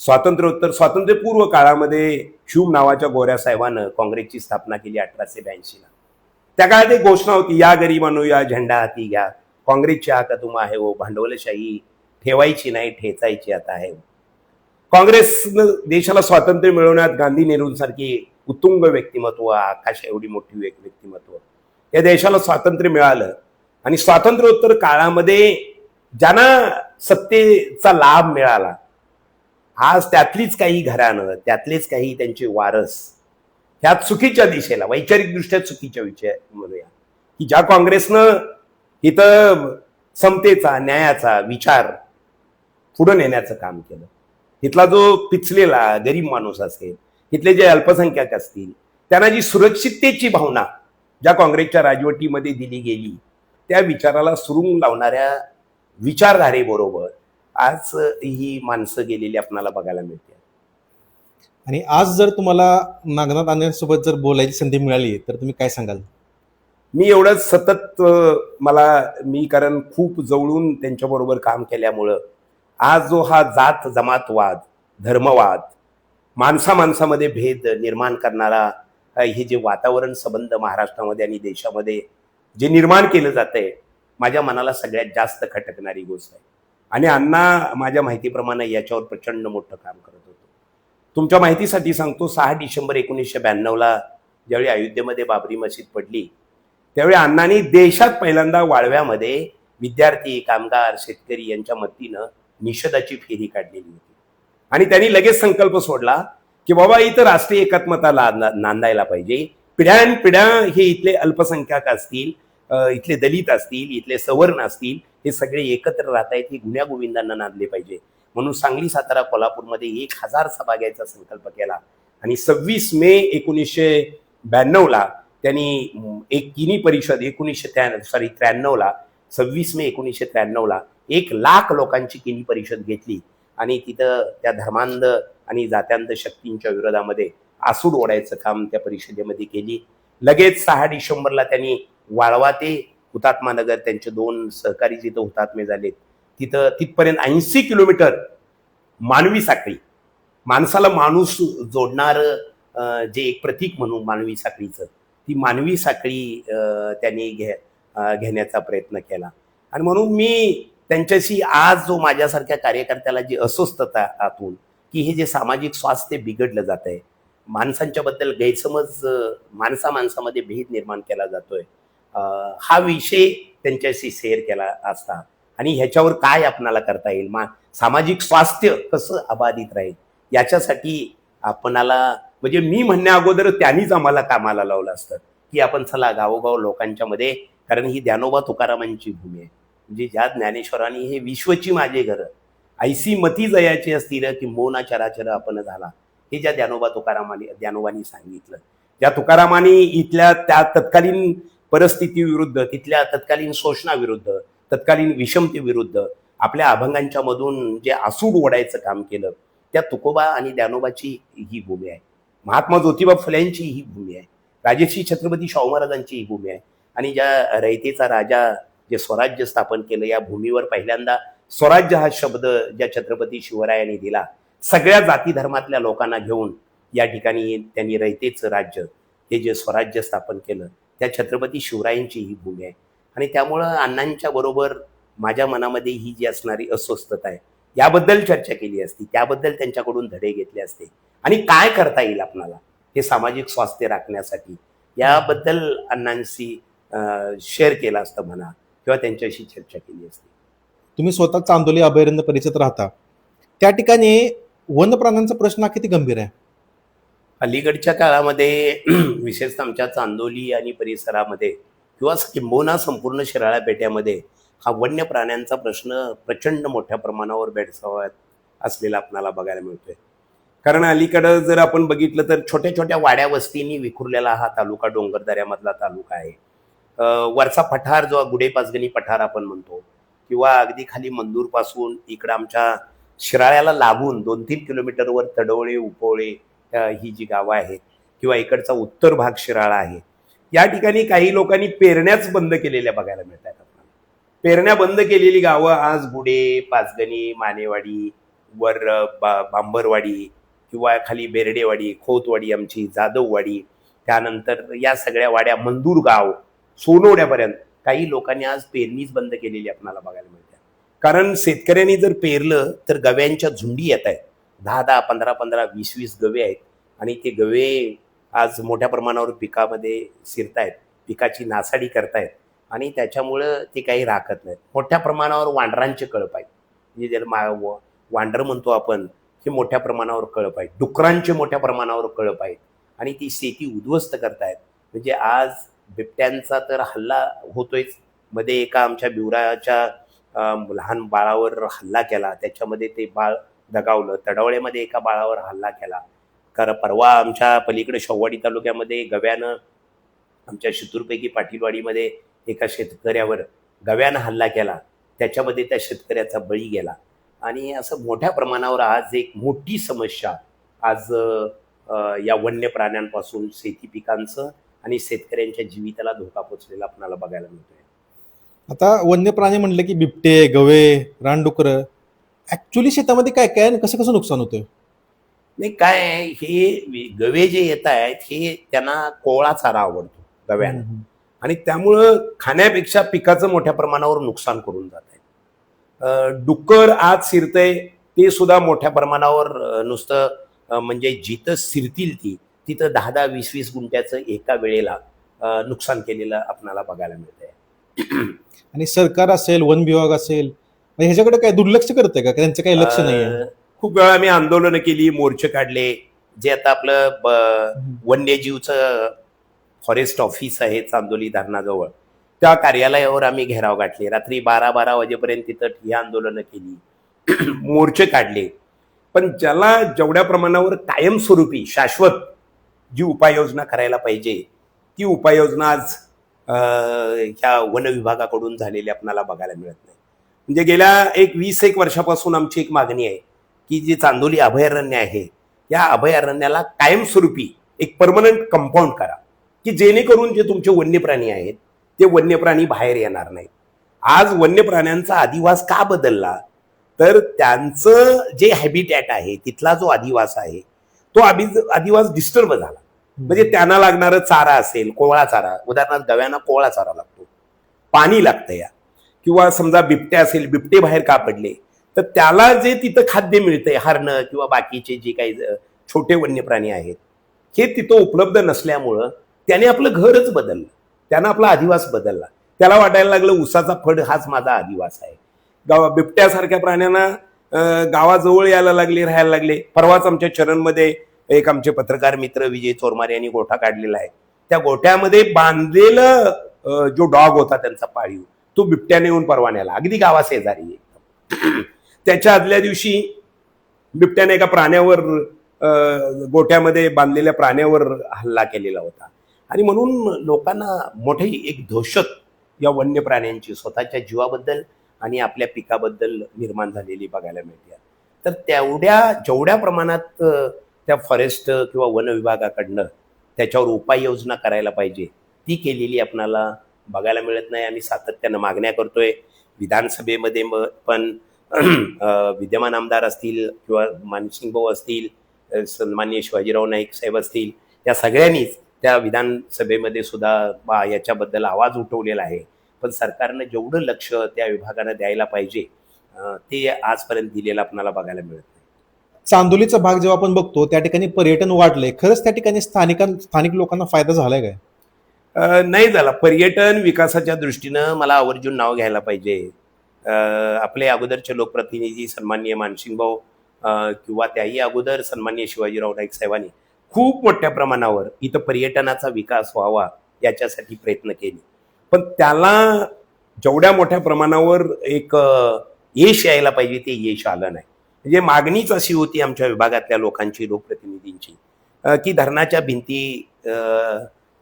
स्वातंत्र्यपूर्व काळामध्ये शुभ नावाच्या गोऱ्या साहेबानं काँग्रेसची स्थापना केली 1882ला. त्या काळात एक घोषणा होती, या गरिबांनो या झेंडा हाती घ्या, काँग्रेसची हाकातूम आहे हो, भांडवलशाही ठेवायची नाही ठेचायची आता आहे. काँग्रेसनं देशाला स्वातंत्र्य मिळवण्यात गांधी नेहरूंसारखी उत्तुंग व्यक्तिमत्व, आकाश एवढी मोठी व्यक्तिमत्व, या देशाला स्वातंत्र्य मिळालं आणि स्वातंत्र्योत्तर काळामध्ये ज्यांना सत्तेचा लाभ मिळाला, आज त्यातलीच काही घराणं, त्यातलेच काही त्यांचे वारस ह्या चुकीच्या दिशेला, वैचारिकदृष्ट्या चुकीच्या विषय म्हणूया, की ज्या काँग्रेसनं इथं समतेचा, न्यायाचा विचार पुढे नेण्याचं काम केलं, इथला जो पिचलेला गरीब माणूस असेल, इथले जे अल्पसंख्याक असतील, त्यांना जी सुरक्षिततेची भावना ज्या काँग्रेसच्या राजवटीमध्ये दिली गेली, त्या विचाराला सुरुंग लावणाऱ्या विचारधारेबरोबर आज ही माणसं गेलेली आपल्याला बघायला मिळते. आणि आज जर तुम्हाला नागनाथ अण्णांसोबत जर बोलायची संधी मिळाली तर तुम्ही काय सांगाल? मी एवढंच सतत मी कारण खूप जवळून त्यांच्याबरोबर काम केल्यामुळं आज जो हा जात जमातवाद, धर्मवाद, माणसामाणसामध्ये भेद निर्माण करणारा हे जे वातावरण संबंध महाराष्ट्रामध्ये आणि देशामध्ये जे निर्माण केलं जातंय, माझ्या मनाला सगळ्यात जास्त खटकणारी गोष्ट आहे. आणि अण्णा माझ्या माहितीप्रमाणे याच्यावर प्रचंड मोठं काम करत होतो. तुमच्या माहितीसाठी सांगतो, 6 डिसेंबर 1992ला ज्यावेळी अयोध्येमध्ये बाबरी मशीद पडली, त्यावेळी अण्णांनी देशात पहिल्यांदा वाळव्यामध्ये विद्यार्थी, कामगार, शेतकरी यांच्या मदतीनं निषेधाची फेरी काढलेली होती. आणि त्यांनी लगेच संकल्प सोडला की बाबा इथं राष्ट्रीय एकात्मता नांदायला पाहिजे. पिढ्यानपिढ्या हे इथले अल्पसंख्याक असतील, इथले दलित असतील, इथले सवर्ण असतील, हे सगळे एकत्र राहत आहेत, हे गुण्यागोविंदांना नांदले पाहिजे. म्हणून सांगली, सातारा, कोल्हापूरमध्ये 1000 सभा घ्यायचा संकल्प केला. आणि 26 मे 1992ला त्यांनी एक किनी परिषद 1993ला 26 मे 1993ला 1 लाख लोकांची किनी परिषद घेतली आणि तिथं त्या धर्मांध आणि जात्यांध शक्तींच्या विरोधामध्ये आसूड ओढायचं काम त्या परिषदेमध्ये केली. लगेच 6 डिसेंबरला त्यांनी वाळवा ते हुतात्मा नगर, त्यांचे 2 सहकारी जिथं हुतात्मे झाले तिथपर्यंत 80 किलोमीटर मानवी साखळी, माणसाला माणूस जोडणारं जे एक प्रतीक म्हणून मानवी साखळीचं, ती मानवी साखळी त्यांनी घेण्याचा प्रयत्न केला. आणि म्हणून मी त्यांच्याशी आज जो माझ्यासारख्या कार्यकर्त्याला जी अस्वस्थता आतून की हे जे सामाजिक स्वास्थ्य बिघडलं जात आहे, माणसांच्या बद्दल गैरसमज, माणसामध्ये भेद निर्माण केला जातोय, हा विषय त्यांच्याशी शेअर केला असता आणि ह्याच्यावर काय आपणाला करता येईल, सामाजिक स्वास्थ्य कसं अबाधित राहील याच्यासाठी आपणाला, म्हणजे मी म्हणण्या अगोदर त्यांनीच आम्हाला कामाला लावलं असतं की आपण चला गावोगाव लोकांच्या मध्ये, कारण ही ज्ञानोबा तुकारामांची भूमी आहे. म्हणजे ज्या ज्ञानेश्वरांनी हे विश्वची माझे घर, ऐसी मती जयाची असतील किंबहुना चराचर आपण झाला, हे ज्या ज्ञानोबांनी सांगितलं, ज्या तुकारामांनी इथल्या त्या तत्कालीन परिस्थितीविरुद्ध, तिथल्या तत्कालीन शोषणाविरुद्ध, तत्कालीन विषमतेविरुद्ध आपल्या अभंगांच्या मधून जे आसूड ओढायचं काम केलं, त्या तुकोबा आणि ज्ञानोबाची ही भूमी आहे. महात्मा ज्योतिबा फुलेंची ही भूमी आहे. राजर्षी छत्रपती शाहू महाराजांची ही भूमी आहे. आणि ज्या रयतेचा राजा जे स्वराज्य स्थापन केलं, या भूमीवर पहिल्यांदा स्वराज्य हा शब्द ज्या छत्रपती शिवरायांनी दिला, सगळ्या जाती धर्मातल्या लोकांना घेऊन या ठिकाणी त्यांनी रयतेचं राज्य हे जे स्वराज्य स्थापन केलं, त्या छत्रपती शिवरायांची ही भूमी आहे. आणि त्यामुळं अण्णांच्या बरोबर माझ्या मनामध्ये ही जी असणारी अस्वस्थता आहे याबद्दल चर्चा केली असती, त्याबद्दल त्यांच्याकडून धडे घेतले असते आणि काय करता येईल आपणाला हे सामाजिक स्वास्थ्य राखण्यासाठी याबद्दल अण्णांशी शेअर केलं असतं म्हणा, किंवा त्यांच्याशी चर्चा केली असती. तुम्ही स्वतः चांदोली अभयारण्य परिसरात राहता, त्या ठिकाणी वन्य प्राण्यांचा प्रश्न किती गंभीर आहे? अलीकडच्या काळामध्ये विशेषतः आमच्या चांदोली आणि परिसरामध्ये किंवा किंबहुना संपूर्ण शिराळा पेट्यामध्ये हा वन्य प्राण्यांचा प्रश्न प्रचंड मोठ्या प्रमाणावर भेडसावत असलेला आपल्याला बघायला मिळतोय. कारण अलीकडं जर आपण बघितलं तर छोट्या छोट्या वाड्या वस्तींनी विखुरलेला हा तालुका डोंगरदऱ्यामधला तालुका आहे. वरचा पठार जो गुढे पाचगणी पठार आपण म्हणतो, किंवा अगदी खाली मंदूरपासून इकडं आमच्या शिराळ्याला लागून 2-3 किलोमीटरवर तडवळे, उपवळे ही जी गावं आहेत, किंवा इकडचा उत्तर भाग शिराळा आहे, या ठिकाणी काही लोकांनी पेरण्याच बंद केलेल्या बघायला मिळतात. पेरण्या बंद केलेली गावं आज गुढे, पाचगणी, मानेवाडी, वर बांबरवाडी, किंवा खाली बेरडेवाडी, खोतवाडी, आमची जाधववाडी, त्यानंतर या सगळ्या वाड्या, मंदूर गाव, सोनवड्यापर्यंत काही लोकांनी आज पेरणीच बंद केलेली आपल्याला बघायला मिळते. कारण शेतकऱ्यांनी जर पेरलं तर गव्यांच्या झुंडी येत आहेत, 10-10, 15-15, 20-20 गवे आहेत, आणि ते गवे आज मोठ्या प्रमाणावर पिकामध्ये शिरतायत, पिकाची नासाडी करतायत, आणि त्याच्यामुळं ते काही राखत नाहीत. मोठ्या प्रमाणावर वांढरांचे कळप आहेत, म्हणजे ज्याला वांढर म्हणतो आपण, हे मोठ्या प्रमाणावर कळप आहेत. डुकरांचे मोठ्या प्रमाणावर कळप आहेत, आणि ती शेती उद्ध्वस्त करतायत. म्हणजे आज बिबट्यांचा तर हल्ला होतोयच. मध्ये एका आमच्या बिवराच्या लहान बाळावर हल्ला केला, त्याच्यामध्ये ते बाळ दगावलं. तडवळेमध्ये एका बाळावर हल्ला केला. कारण परवा आमच्या पलीकडे शेववाडी तालुक्यामध्ये गव्यानं, आमच्या शितूरपैकी पाटीलवाडीमध्ये एका शेतकऱ्यावर गव्यानं हल्ला केला, त्याच्यामध्ये त्या शेतकऱ्याचा बळी गेला. आणि असं मोठ्या प्रमाणावर आज एक मोठी समस्या आज या वन्य प्राण्यांपासून शेती पिकांचं आणि शेतकऱ्यांच्या जीविताला धोका पोचलेला आपल्याला बघायला मिळतोय. आता वन्य प्राणी म्हणले की बिबटे, गवे, रानडुकरं, ऍक्च्युली शेतामध्ये काय काय आणि कसं कसं नुकसान होतं? नाही, काय आहे, हे गवे जे येत आहेत हे त्यांना कोवळा चारा आवडतो गव्यानं, आणि त्यामुळं खाण्यापेक्षा पिकाचं मोठ्या प्रमाणावर नुकसान करून जात आहे. डुक्कर आज शिरतंय ते सुद्धा मोठ्या प्रमाणावर नुसतं म्हणजे जिथं शिरतील तिथं 10-10, 20-20 गुंठ्याचं एका वेळेला नुकसान केलेलं आपल्याला बघायला मिळतंय. आणि सरकार असेल, वन विभाग असेल, ह्याच्याकडे काय दुर्लक्ष करतंय का? त्यांचं काही लक्ष नाही? खूप वेळा आम्ही आंदोलनं केली, मोर्चे काढले. जे आता आपलं वन्यजीवचं फॉरेस्ट ऑफिस आहे चांदोली धरणाजवळ, त्या कार्यालयावर आम्ही घेराव गाठले. रात्री 12-12 वाजेपर्यंत तिथं ही आंदोलनं केली, मोर्चे काढले. पण ज्याला जेवढ्या प्रमाणावर कायमस्वरूपी शाश्वत जी उपाययोजना करायला पाहिजे ती उपाययोजना आज ह्या वन विभागाकडून झालेली आपल्याला बघायला मिळत नाही. म्हणजे गेल्या 20-1 वर्षापासून आमची एक मागणी आहे की जे चांदोली अभयारण्य आहे या अभयारण्याला कायमस्वरूपी एक परमनंट कंपाऊंड करा, की जेणेकरून जे तुमचे वन्य प्राणी आहेत ते वन्य प्राणी बाहेर येणार नाहीत. आज वन्य प्राण्यांचा अधिवास का बदलला, तर त्यांचं जे हॅबिटॅट आहे तिथला जो अधिवास आहे तो अधिवास डिस्टर्ब झाला. म्हणजे त्यांना लागणारं चारा असेल, कोवळा चारा, उदाहरणार्थ गव्यांना कोवळा चारा लागतो, पाणी लागतं या, किंवा समजा बिबटे असेल, बिबटे बाहेर का पडले तर त्याला जे तिथं खाद्य मिळतंय, हरणं किंवा बाकीचे जे काही छोटे वन्य प्राणी आहेत हे तिथं उपलब्ध नसल्यामुळं त्याने आपलं घरच बदललं, त्यानं आपला अधिवास बदलला. त्याला वाटायला लागलं उसाचा फड हाच माझा अधिवास आहे. बिबट्यासारख्या प्राण्यांना गावाजवळ यायला लागले, राहायला लागले. परवाच आमच्या चरणमध्ये एक आमचे पत्रकार मित्र विजय चोरमारे यांनी गोठा काढलेला आहे. त्या गोठ्यामध्ये बांधलेलं जो डॉग होता त्यांचा पाळीव, तो बिबट्याने येऊन परवान्याला, अगदी गावाशेजारी आहे. त्याच्या आदल्या दिवशी बिबट्याने एका प्राण्यावर, गोठ्यामध्ये बांधलेल्या प्राण्यावर हल्ला केलेला होता. आणि म्हणून लोकांना मोठी एक दहशत या वन्य प्राण्यांची स्वतःच्या जीवाबद्दल आणि आपल्या पिकाबद्दल निर्माण झालेली बघायला मिळते. तर जेवढ्या प्रमाणात त्या फॉरेस्ट किंवा वन विभागाकडनं त्याच्यावर उपाययोजना करायला पाहिजे ती केलेली आपणाला बघायला मिळत नाही. आम्ही सातत्यानं मागण्या करतोय. विधानसभेमध्ये पण विद्यमान आमदार असतील किंवा मानसिंग भाऊ असतील, सन्माननीय शिवाजीराव नाईक साहेब असतील, त्या सगळ्यांनीच त्या विधानसभेमध्ये सुद्धा याच्याबद्दल आवाज उठवलेला आहे. पण सरकारनं जेवढं लक्ष त्या विभागानं द्यायला पाहिजे ते आजपर्यंत दिलेलं आपल्याला बघायला मिळत नाही. चांदोलीचा भाग जेव्हा आपण बघतो त्या ठिकाणी पर्यटन वाढलंय, खरंच त्या ठिकाणी स्थानिक लोकांना फायदा झालाय काय? नाही झाला. पर्यटन विकासाच्या दृष्टीनं मला आवर्जून नाव घ्यायला पाहिजे. आपले अगोदरचे लोकप्रतिनिधी सन्माननीय मानसिंगभाऊ किंवा त्याही अगोदर सन्माननीय शिवाजीराव नाईक साहेबांनी खूप मोठ्या प्रमाणावर इथं पर्यटनाचा विकास व्हावा याच्यासाठी प्रयत्न केले. पण त्याला जेवढ्या मोठ्या प्रमाणावर एक यश यायला पाहिजे ते यश आलं नाही. म्हणजे मागणीच अशी होती आमच्या विभागातल्या लोकांची, लोकप्रतिनिधींची, की धरणाच्या भिंती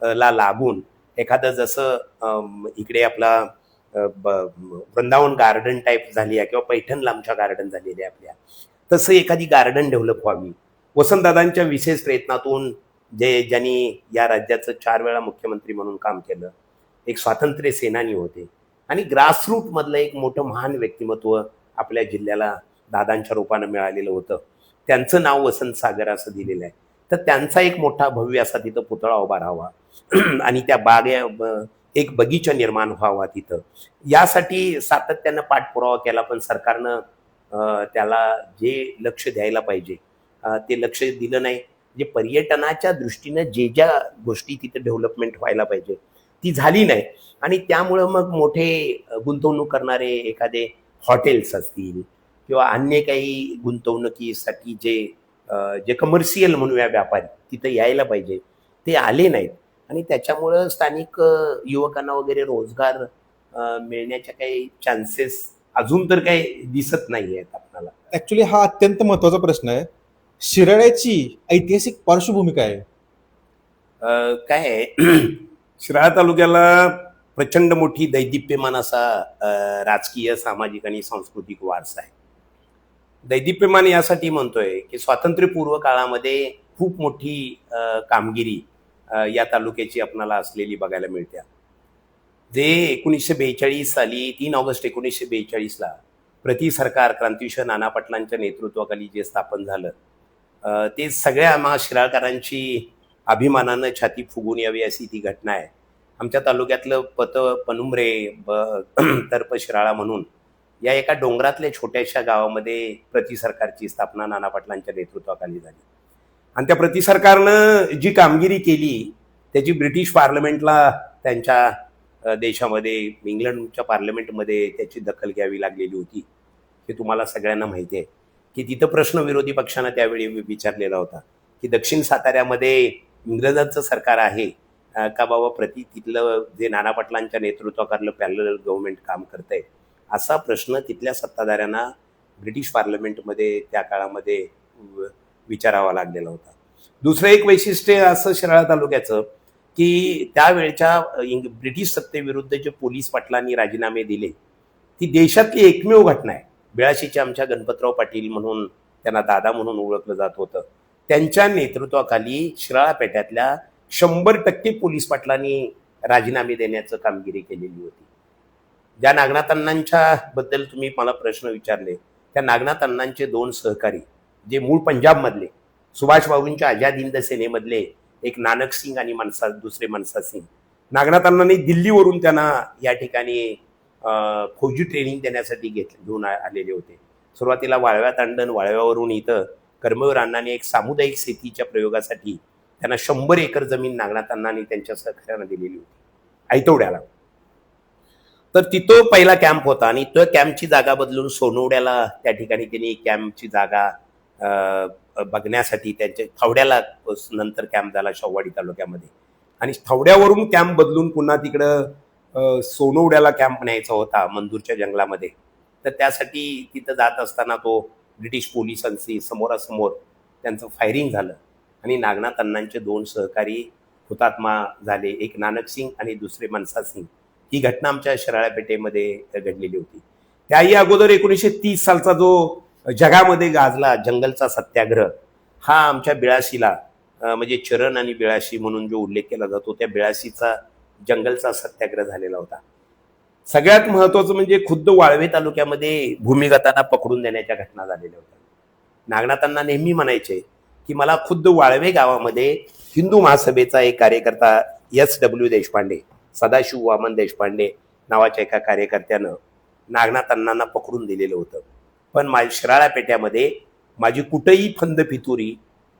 ला लागून एखादं जसं इकडे आपला वृंदावन गार्डन टाईप झाली आहे किंवा पैठण लांबच्या गार्डन झालेली आहे आपल्या, तसं एखादी गार्डन डेव्हलप व्हावी. वसंतदादांच्या विशेष प्रयत्नातून ज्यांनी या राज्याचं 4 वेळा मुख्यमंत्री म्हणून काम केलं, एक स्वातंत्र्य सेनानी होते आणि ग्रासरूट मधलं एक मोठं महान व्यक्तिमत्व आपल्या जिल्ह्याला दादांच्या रूपानं मिळालेलं होतं. त्यांचं नाव वसंत सागर असं दिलेलं आहे. तर त्यांचा एक मोठा भव्य असा तिथं पुतळा उभा राहावा आणि त्या एक बगीचा निर्माण व्हावा तिथं. यासाठी सातत्यानं पाठपुरावा केला, पण सरकारनं त्याला जे लक्ष द्यायला पाहिजे ते लक्ष दिलं नाही. जे पर्यटनाच्या दृष्टीनं ज्या गोष्टी तिथे डेव्हलपमेंट व्हायला पाहिजे ती झाली नाही. आणि त्यामुळं मग मोठे गुंतवणूक करणारे एखादे हॉटेल्स असतील किंवा अन्य काही गुंतवणुकीसाठी जे कमर्शियल म्हणूया व्यापारी तिथं यायला पाहिजे ते आले नाहीत. आणि त्याच्यामुळं स्थानिक युवकांना वगैरे रोजगार मिळण्याच्या काही चान्सेस अजून तर काही दिसत नाही आहेत आपल्याला. ऍक्च्युली हा अत्यंत महत्वाचा प्रश्न आहे. शिराळ्याची ऐतिहासिक पार्श्वभूमी काय आहे? काय आहे, शिराळा तालुक्याला प्रचंड मोठी दैदिप्यमान असा राजकीय, सामाजिक आणि सांस्कृतिक वारसा आहे. दैदिप्यमान यासाठी म्हणतोय की स्वातंत्र्यपूर्व काळामध्ये खूप मोठी कामगिरी या तालुक्याची आपणाला असलेली बघायला मिळते. जे 1942 साली 3 ऑगस्ट 1942ला प्रति सरकार क्रांतिवीर नाना पाटलांच्या नेतृत्वाखाली जे स्थापन झालं ते सगळ्या आम्हा शिराळकरांची अभिमानानं छाती फुगून यावी अशी ती घटना आहे. आमच्या तालुक्यातलं पनुमरे तर्फ शिराळा म्हणून या एका डोंगरातल्या छोट्याशा गावामध्ये प्रति सरकारची स्थापना नाना पाटलांच्या नेतृत्वाखाली झाली. आणि त्या प्रति सरकारनं जी कामगिरी केली त्याची ब्रिटिश पार्लमेंटला, त्यांच्या देशामध्ये इंग्लंडच्या पार्लमेंटमध्ये त्याची दखल घ्यावी लागलेली होती. हे तुम्हाला सगळ्यांना माहिती आहे की तिथं प्रश्न विरोधी पक्षानं त्यावेळी विचारलेला होता की दक्षिण साताऱ्यामध्ये इंग्रजांचं सरकार आहे का बाबा, तिथलं जे नाना पाटलांच्या नेतृत्वाखालं पॅरलल गव्हर्नमेंट काम करतंय, असा प्रश्न तिथल्या सत्ताधाऱ्यांना ब्रिटिश पार्लमेंटमध्ये त्या काळामध्ये विचारावा लागलेला होता. दुसरं एक वैशिष्ट्य असं शिराळा तालुक्याचं की त्यावेळच्या ब्रिटिश सत्तेविरुद्ध जे पोलीस पाटलांनी राजीनामे दिले ती देशातली एकमेव घटना आहे. 82च्या आमच्या गणपतराव पाटील म्हणून त्यांना दादा म्हणून ओळखलं जात होतं, त्यांच्या नेतृत्वाखाली शिराळा पेठ्यातल्या 100% पोलीस पाटलांनी राजीनामे देण्याचं कामगिरी केलेली होती. ज्या नागनाथ अण्णांच्या बद्दल तुम्ही मला प्रश्न विचारले, त्या नागनाथ अण्णांचे 2 सहकारी जे मूळ पंजाबमधले, सुभाष बाबूंच्या आझाद हिंद सेनेमधले एक नानक सिंग आणि दुसरे मनसा सिंग, नागनाथ अण्णांनी दिल्लीवरून त्यांना या ठिकाणी फौजी ट्रेनिंग देण्यासाठी घेऊन आलेले होते. सुरुवातीला वाळव्यात आणलं, वाळव्यावरून इथं कर्मवीर अण्णांनी एक सामुदायिक शेतीच्या प्रयोगासाठी त्यांना 100 एकर जमीन नागनाथ अण्णांनी त्यांच्या सहकार्यानं दिलेली होती ऐतवड्याला. तर तिथं पहिला कॅम्प होता आणि तो कॅम्पची जागा बदलून सोनवड्याला त्या ठिकाणी त्यांनी कॅम्पची जागा बघण्यासाठी त्यांच्या थवड्याला नंतर कॅम्प झाला शव्वाडी तालुक्यामध्ये, आणि थवड्यावरून कॅम्प बदलून पुन्हा तिकडं सोनवड्याला कॅम्प न्यायचा होता मंजूरच्या जंगलामध्ये. तर त्यासाठी तिथं जात असताना तो ब्रिटिश पोलिसांशी समोरासमोर त्यांचं फायरिंग झालं आणि नागनाथ अण्णांचे 2 सहकारी हुतात्मा झाले, एक नानक सिंग आणि दुसरे मनसा सिंग. ही घटना आमच्या शिराळा पेठेमध्ये घडलेली होती. त्याही अगोदर 1930 सालचा जो जगामध्ये गाजला जंगलचा सत्याग्रह, हा आमच्या बिळाशीला म्हणजे चरण आणि बिळाशी म्हणून जो उल्लेख केला जातो, त्या बिळाशीचा जंगलचा सत्याग्रह झालेला होता. सगळ्यात महत्वाचं म्हणजे खुद्द वाळवे तालुक्यामध्ये भूमिगतांना पकडून देण्याच्या घटना झालेल्या होत्या. नागनाथांना नेहमी म्हणायचे की मला खुद्द वाळवे गावामध्ये हिंदू महासभेचा एक कार्यकर्ता SW देशपांडे, सदाशिव वामन देशपांडे नावाच्या एका कार्यकर्त्यानं नागनाथ अण्णांना पकडून दिलेलं होतं. पण माझ्या शिराळा पेठ्यामध्ये माझी कुठेही फंद फितुरी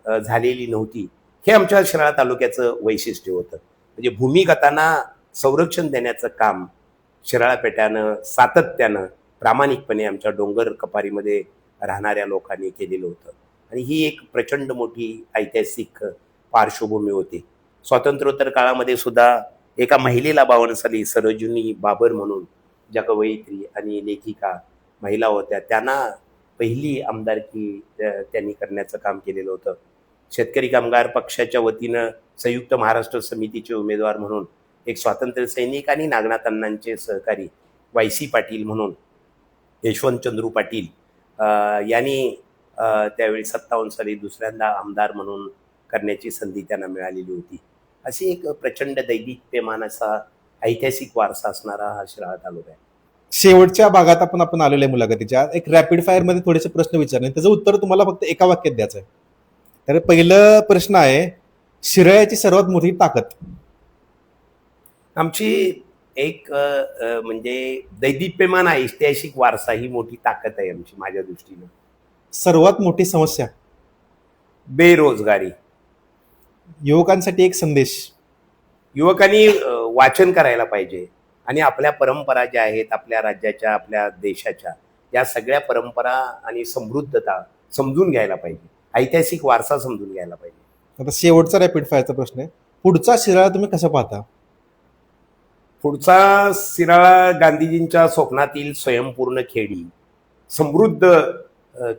झालेली नव्हती. हे आमच्या शिराळा तालुक्याचं वैशिष्ट्य होतं. म्हणजे भूमिगतांना संरक्षण देण्याचं काम शिराळा पेठ्यानं सातत्यानं प्रामाणिकपणे आमच्या डोंगर कपारीमध्ये राहणाऱ्या लोकांनी केलेलं होतं. आणि ही एक प्रचंड मोठी ऐतिहासिक पार्श्वभूमी होती. स्वातंत्र्योत्तर काळामध्ये सुद्धा एका महिलेला 52 साली सरोजिनी बाबर म्हणून ज्या कवयित्री आणि लेखिका महिला होत्या, त्यांना पहिली आमदारकी त्यांनी करण्याचं काम केलेलं होतं. शेतकरी कामगार पक्षाच्या वतीनं संयुक्त महाराष्ट्र समितीचे उमेदवार म्हणून एक स्वातंत्र्य सैनिक आणि नागनाथ अण्णांचे सहकारी YC पाटील म्हणून यशवंत चंद्रू पाटील यांनी त्यावेळी 57 साली दुसऱ्यांदा आमदार म्हणून करण्याची संधी त्यांना मिळालेली होती. अशी एक प्रचंड दैदिप्यमान असा ऐतिहासिक वारसा असणारा हा शिराळा तालुका आहे. शेवटच्या भागात आपण आलेलो आहे मुलाखतीच्या. एक रॅपिड फायर मध्ये थोडेसे प्रश्न विचारले, त्याचं उत्तर तुम्हाला फक्त एका वाक्यात द्यायचं आहे. तर पहिलं प्रश्न आहे, शिराळ्याची सर्वात मोठी ताकद. आमची एक म्हणजे दैदिप्यमान ऐतिहासिक वारसा ही मोठी ताकद आहे आमची माझ्या दृष्टीनं. सर्वात मोठी समस्या. बेरोजगारी. युवकांसाठी एक संदेश. युवकांनी वाचन करायला पाहिजे आणि आपल्या परंपरा ज्या आहेत आपल्या राज्याच्या आपल्या देशाच्या, या सगळ्या परंपरा आणि समृद्धता समजून घ्यायला पाहिजे, ऐतिहासिक वारसा समजून घ्यायला पाहिजे. आता शेवटचा रॅपिड फायरचा प्रश्न आहे, पुढचा शिराळा तुम्ही कसं पाहता? पुढचा शिराळा गांधीजींच्या स्वप्नातील स्वयंपूर्ण खेडी, समृद्ध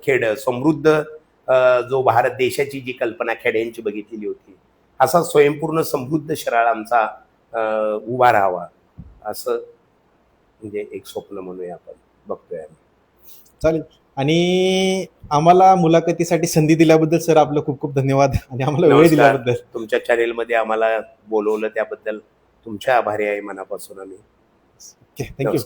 खेड, समृद्ध जो भारत देशाची जी कल्पना खेड्यांची बघितलेली होती, असा स्वयंपूर्ण समृद्ध शिराळा आमचा उभा राहावा असं म्हणजे एक स्वप्न म्हणूया आपण बघतोय आम्ही. चालेल. आणि आम्हाला मुलाखतीसाठी संधी दिल्याबद्दल सर आपलं खूप खूप धन्यवाद आणि आम्हाला वेळ दिल्याबद्दल. तुमच्या चॅनेलमध्ये आम्हाला बोलवलं त्याबद्दल तुमच्या आभारी आहे मनापासून आम्ही. थँक्यू.